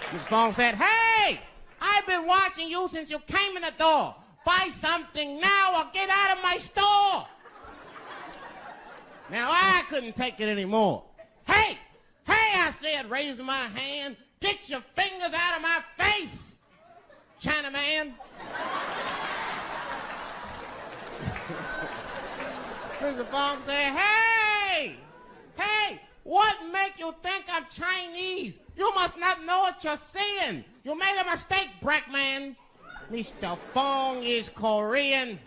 Mr. Fong said, hey, I've been watching you since you came in the door. Buy something now or get out of my store. Now, I couldn't take it anymore. Hey, I said, raising my hand, get your fingers out of my face, Chinaman. Mr. Fong said, hey, what make you think I'm Chinese? You must not know what you're saying. You made a mistake, Brackman. Mr. Fong is Korean.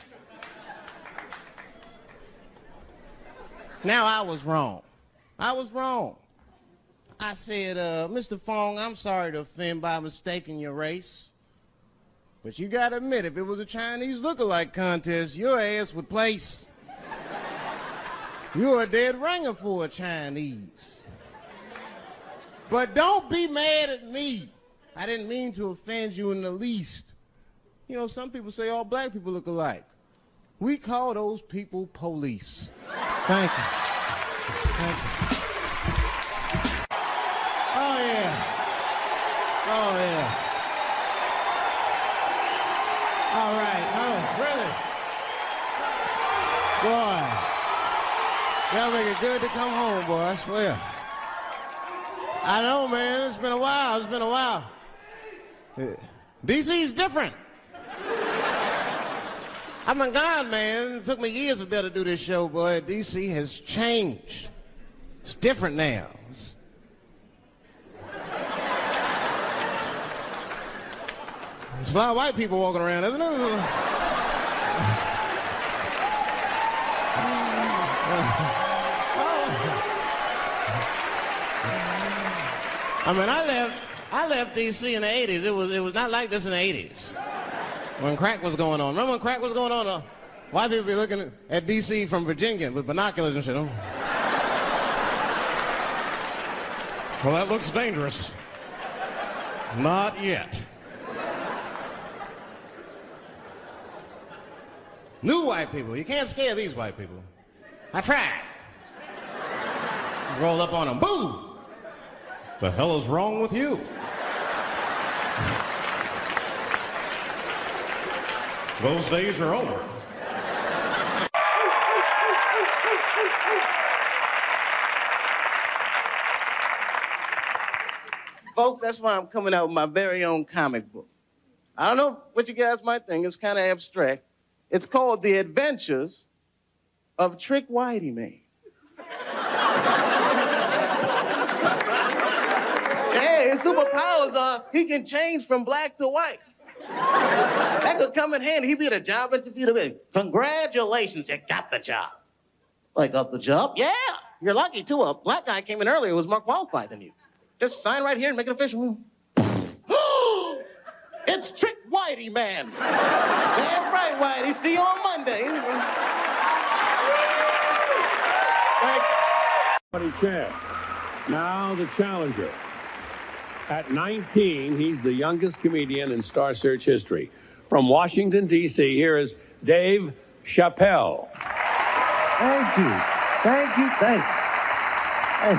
Now, I was wrong. I said, Mr. Fong, I'm sorry to offend by mistaking your race. But you gotta admit, if it was a Chinese look-alike contest, your ass would place. You're a dead ringer for a Chinese. But don't be mad at me. I didn't mean to offend you in the least. You know, some people say all black people look alike. We call those people police. Thank you. Thank you. Oh, yeah. Oh, yeah. All right. Oh, really? Boy. Y'all make it good to come home, boy, I swear. I know, man. It's been a while. DC's different. I've been gone, man. It took me years to be able to do this show, boy. DC has changed. It's different now. There's a lot of white people walking around, isn't it? I mean, I left DC in the 80s. It was not like this in the 80s. When crack was going on. Remember when crack was going on? White people be looking at D.C. from Virginia with binoculars and shit. Well, that looks dangerous. Not yet. New white people. You can't scare these white people. I tried. Roll up on them. Boo! The hell is wrong with you? Those days are over. Folks, that's why I'm coming out with my very own comic book. I don't know what you guys might think. It's kind of abstract. It's called The Adventures of Trick Whitey Man. Yeah, his superpowers are he can change from black to white. That could come in handy. He'd be at a job interview. Congratulations, you got the job. I got the job? Yeah. You're lucky, too. A black guy came in earlier who was more qualified than you. Just sign right here and make it official. It's Trick Whitey Man. That's right, Whitey. See you on Monday. Champ. Now the challenger. At 19, he's the youngest comedian in Star Search history. From Washington, D.C., here is Dave Chappelle. Thank you. Thank you. Thank you. Hey.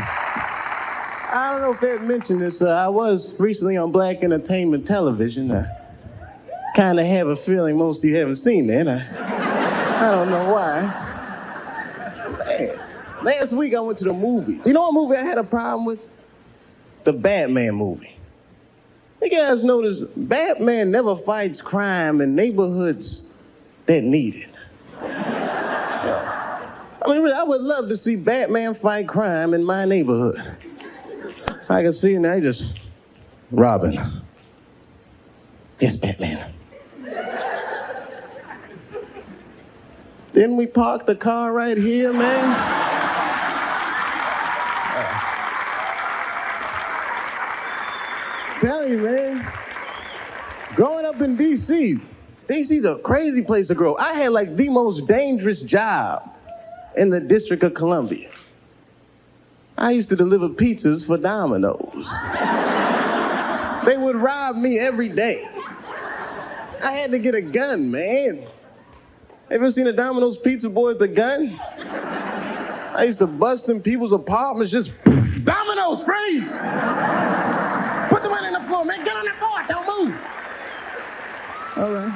I don't know if they mentioned this. I was recently on Black Entertainment Television. I kind of have a feeling most of you haven't seen that. I don't know why. Man, last week I went to the movies. You know what movie I had a problem with? The Batman movie. You guys notice Batman never fights crime in neighborhoods that need it. I mean, really, I would love to see Batman fight crime in my neighborhood. I can see now just Robin. Yes, Batman. Didn't we park the car right here, man? Tell you, man. Growing up in D.C., D.C.'s a crazy place to grow. I had like the most dangerous job in the District of Columbia. I used to deliver pizzas for Domino's. They would rob me every day. I had to get a gun, man. Ever seen a Domino's pizza boy with a gun? I used to bust in people's apartments, just Domino's, freeze! Put the money on the floor, man. Get on that board, don't move. All right.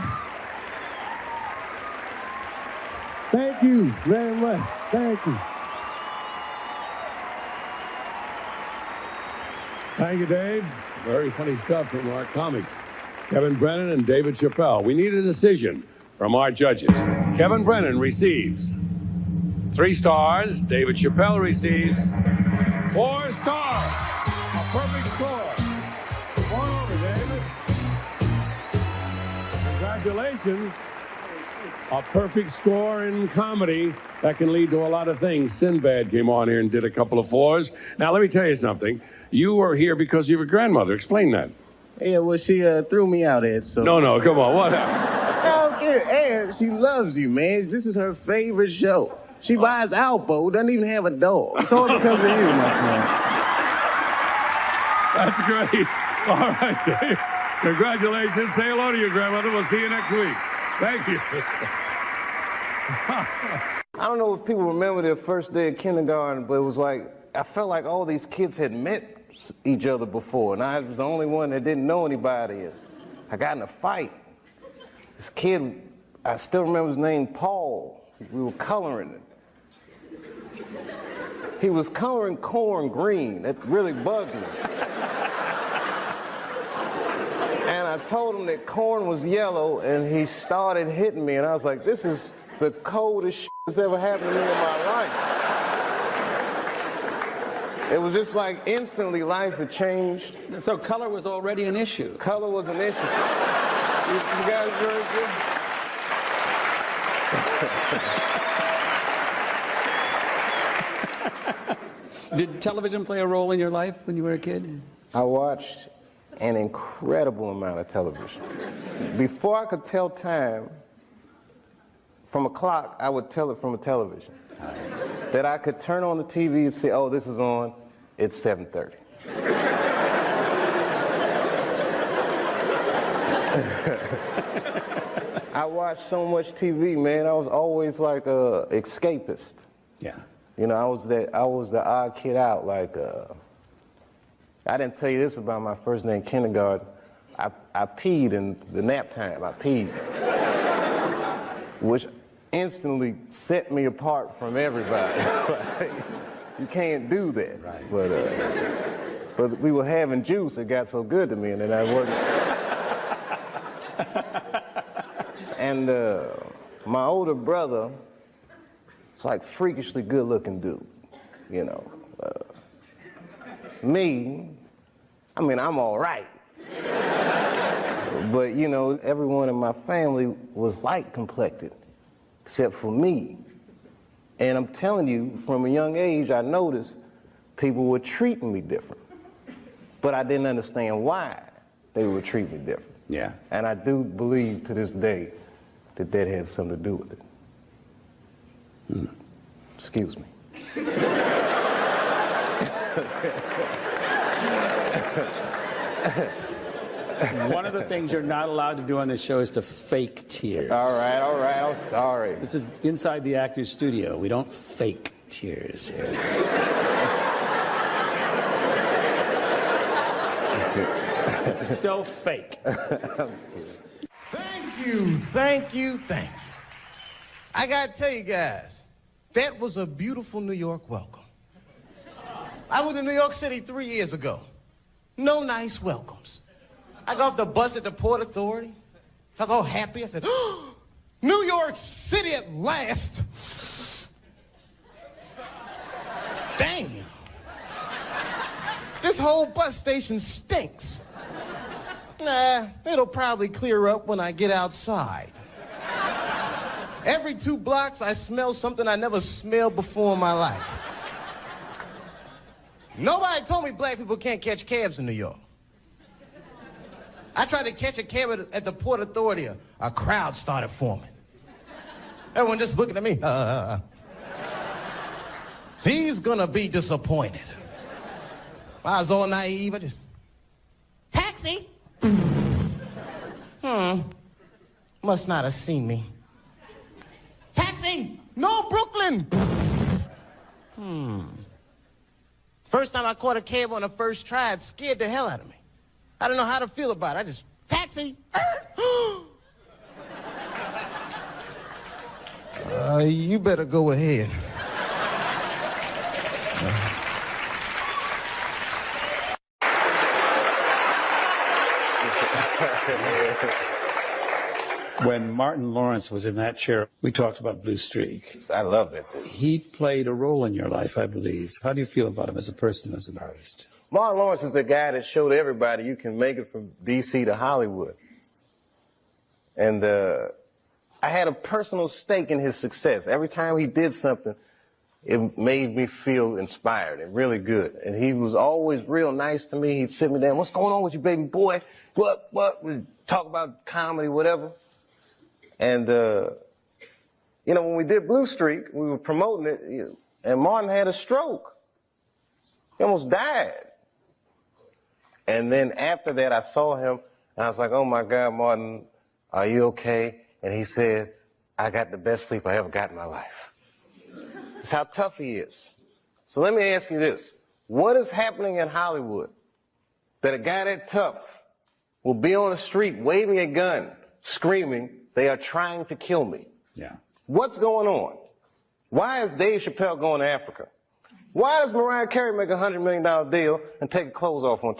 Thank you very much. Thank you. Thank you, Dave. Very funny stuff from our comics. Kevin Brennan and David Chappelle. We need a decision from our judges. Kevin Brennan receives 3 stars. David Chappelle receives 4 stars. A perfect score. Come on over, David. Congratulations. A perfect score in comedy. That can lead to a lot of things. Sinbad came on here and did a couple of 4s. Now, let me tell you something. You were here because of your grandmother. Explain that. Yeah, well, she threw me out, Ed, so... No, come on. What happened? I don't care. Ed, she loves you, man. This is her favorite show. She buys Alpo, doesn't even have a dog. It's all because of you, my friend. That's great. All right, Dave. Congratulations. Say hello to your grandmother. We'll see you next week. Thank you. I don't know if people remember their first day of kindergarten, but it was like, I felt like all these kids had met each other before, and I was the only one that didn't know anybody. And I got in a fight. This kid, I still remember his name, Paul. We were coloring it. He was coloring corn green. That really bugged me. And I told him that corn was yellow, and he started hitting me, and I was like, this is the coldest shit that's ever happened to me in my life. It was just like instantly life had changed. So color was already an issue. Color was an issue. You guys very good? Did television play a role in your life when you were a kid? I watched an incredible amount of television. Before I could tell time from a clock, I would tell it from a television. That I could turn on the TV and say, oh, this is on, it's 7:30. I watched so much TV, man. I was always like a escapist. Yeah. You know, I was the odd kid out. Like, I didn't tell you this about my first day in kindergarten. I peed in the nap time. I peed, which instantly set me apart from everybody. Like, you can't do that. Right. But we were having juice. It got so good to me, and then I wasn't. And my older brother was like freakishly good-looking dude, you know. Me, I mean, I'm all right. But, you know, everyone in my family was light-complected, except for me. And I'm telling you, from a young age, I noticed people were treating me different. But I didn't understand why they would treat me different. Yeah. And I do believe to this day that that had something to do with it. Excuse me. One of the things you're not allowed to do on this show is to fake tears. All right, I'm sorry. This is inside the actor's studio. We don't fake tears here. It's still fake. Thank you. I gotta tell you guys, that was a beautiful New York welcome. I was in New York City 3 years ago. No nice welcomes. I got off the bus at the Port Authority. I was all happy. I said, oh, New York City at last. Damn. This whole bus station stinks. Nah, it'll probably clear up when I get outside. Every 2 blocks, I smell something I never smelled before in my life. Nobody told me black people can't catch cabs in New York. I tried to catch a cab at the Port Authority. A crowd started forming. Everyone just looking at me. He's gonna be disappointed. I was all naive. I just, taxi. Must not have seen me. Taxi! No, Brooklyn! First time I caught a cab on the first try, it scared the hell out of me. I don't know how to feel about it. I just, taxi! You better go ahead. When Martin Lawrence was in that chair, we talked about Blue Streak. I love it. He played a role in your life, I believe. How do you feel about him as a person, as an artist? Martin Lawrence is the guy that showed everybody you can make it from D.C. to Hollywood. And I had a personal stake in his success. Every time he did something, it made me feel inspired and really good. And he was always real nice to me. He'd sit me down, what's going on with you, baby boy? What? We'd talk about comedy, whatever. And, you know, when we did Blue Streak, we were promoting it, and Martin had a stroke. He almost died. And then after that, I saw him, and I was like, oh, my God, Martin, are you okay? And he said, I got the best sleep I ever got in my life. That's how tough he is. So let me ask you this. What is happening in Hollywood that a guy that tough will be on the street waving a gun, screaming, they are trying to kill me? Yeah. What's going on? Why is Dave Chappelle going to Africa? Why does Mariah Carey make a $100 million deal and take her clothes off on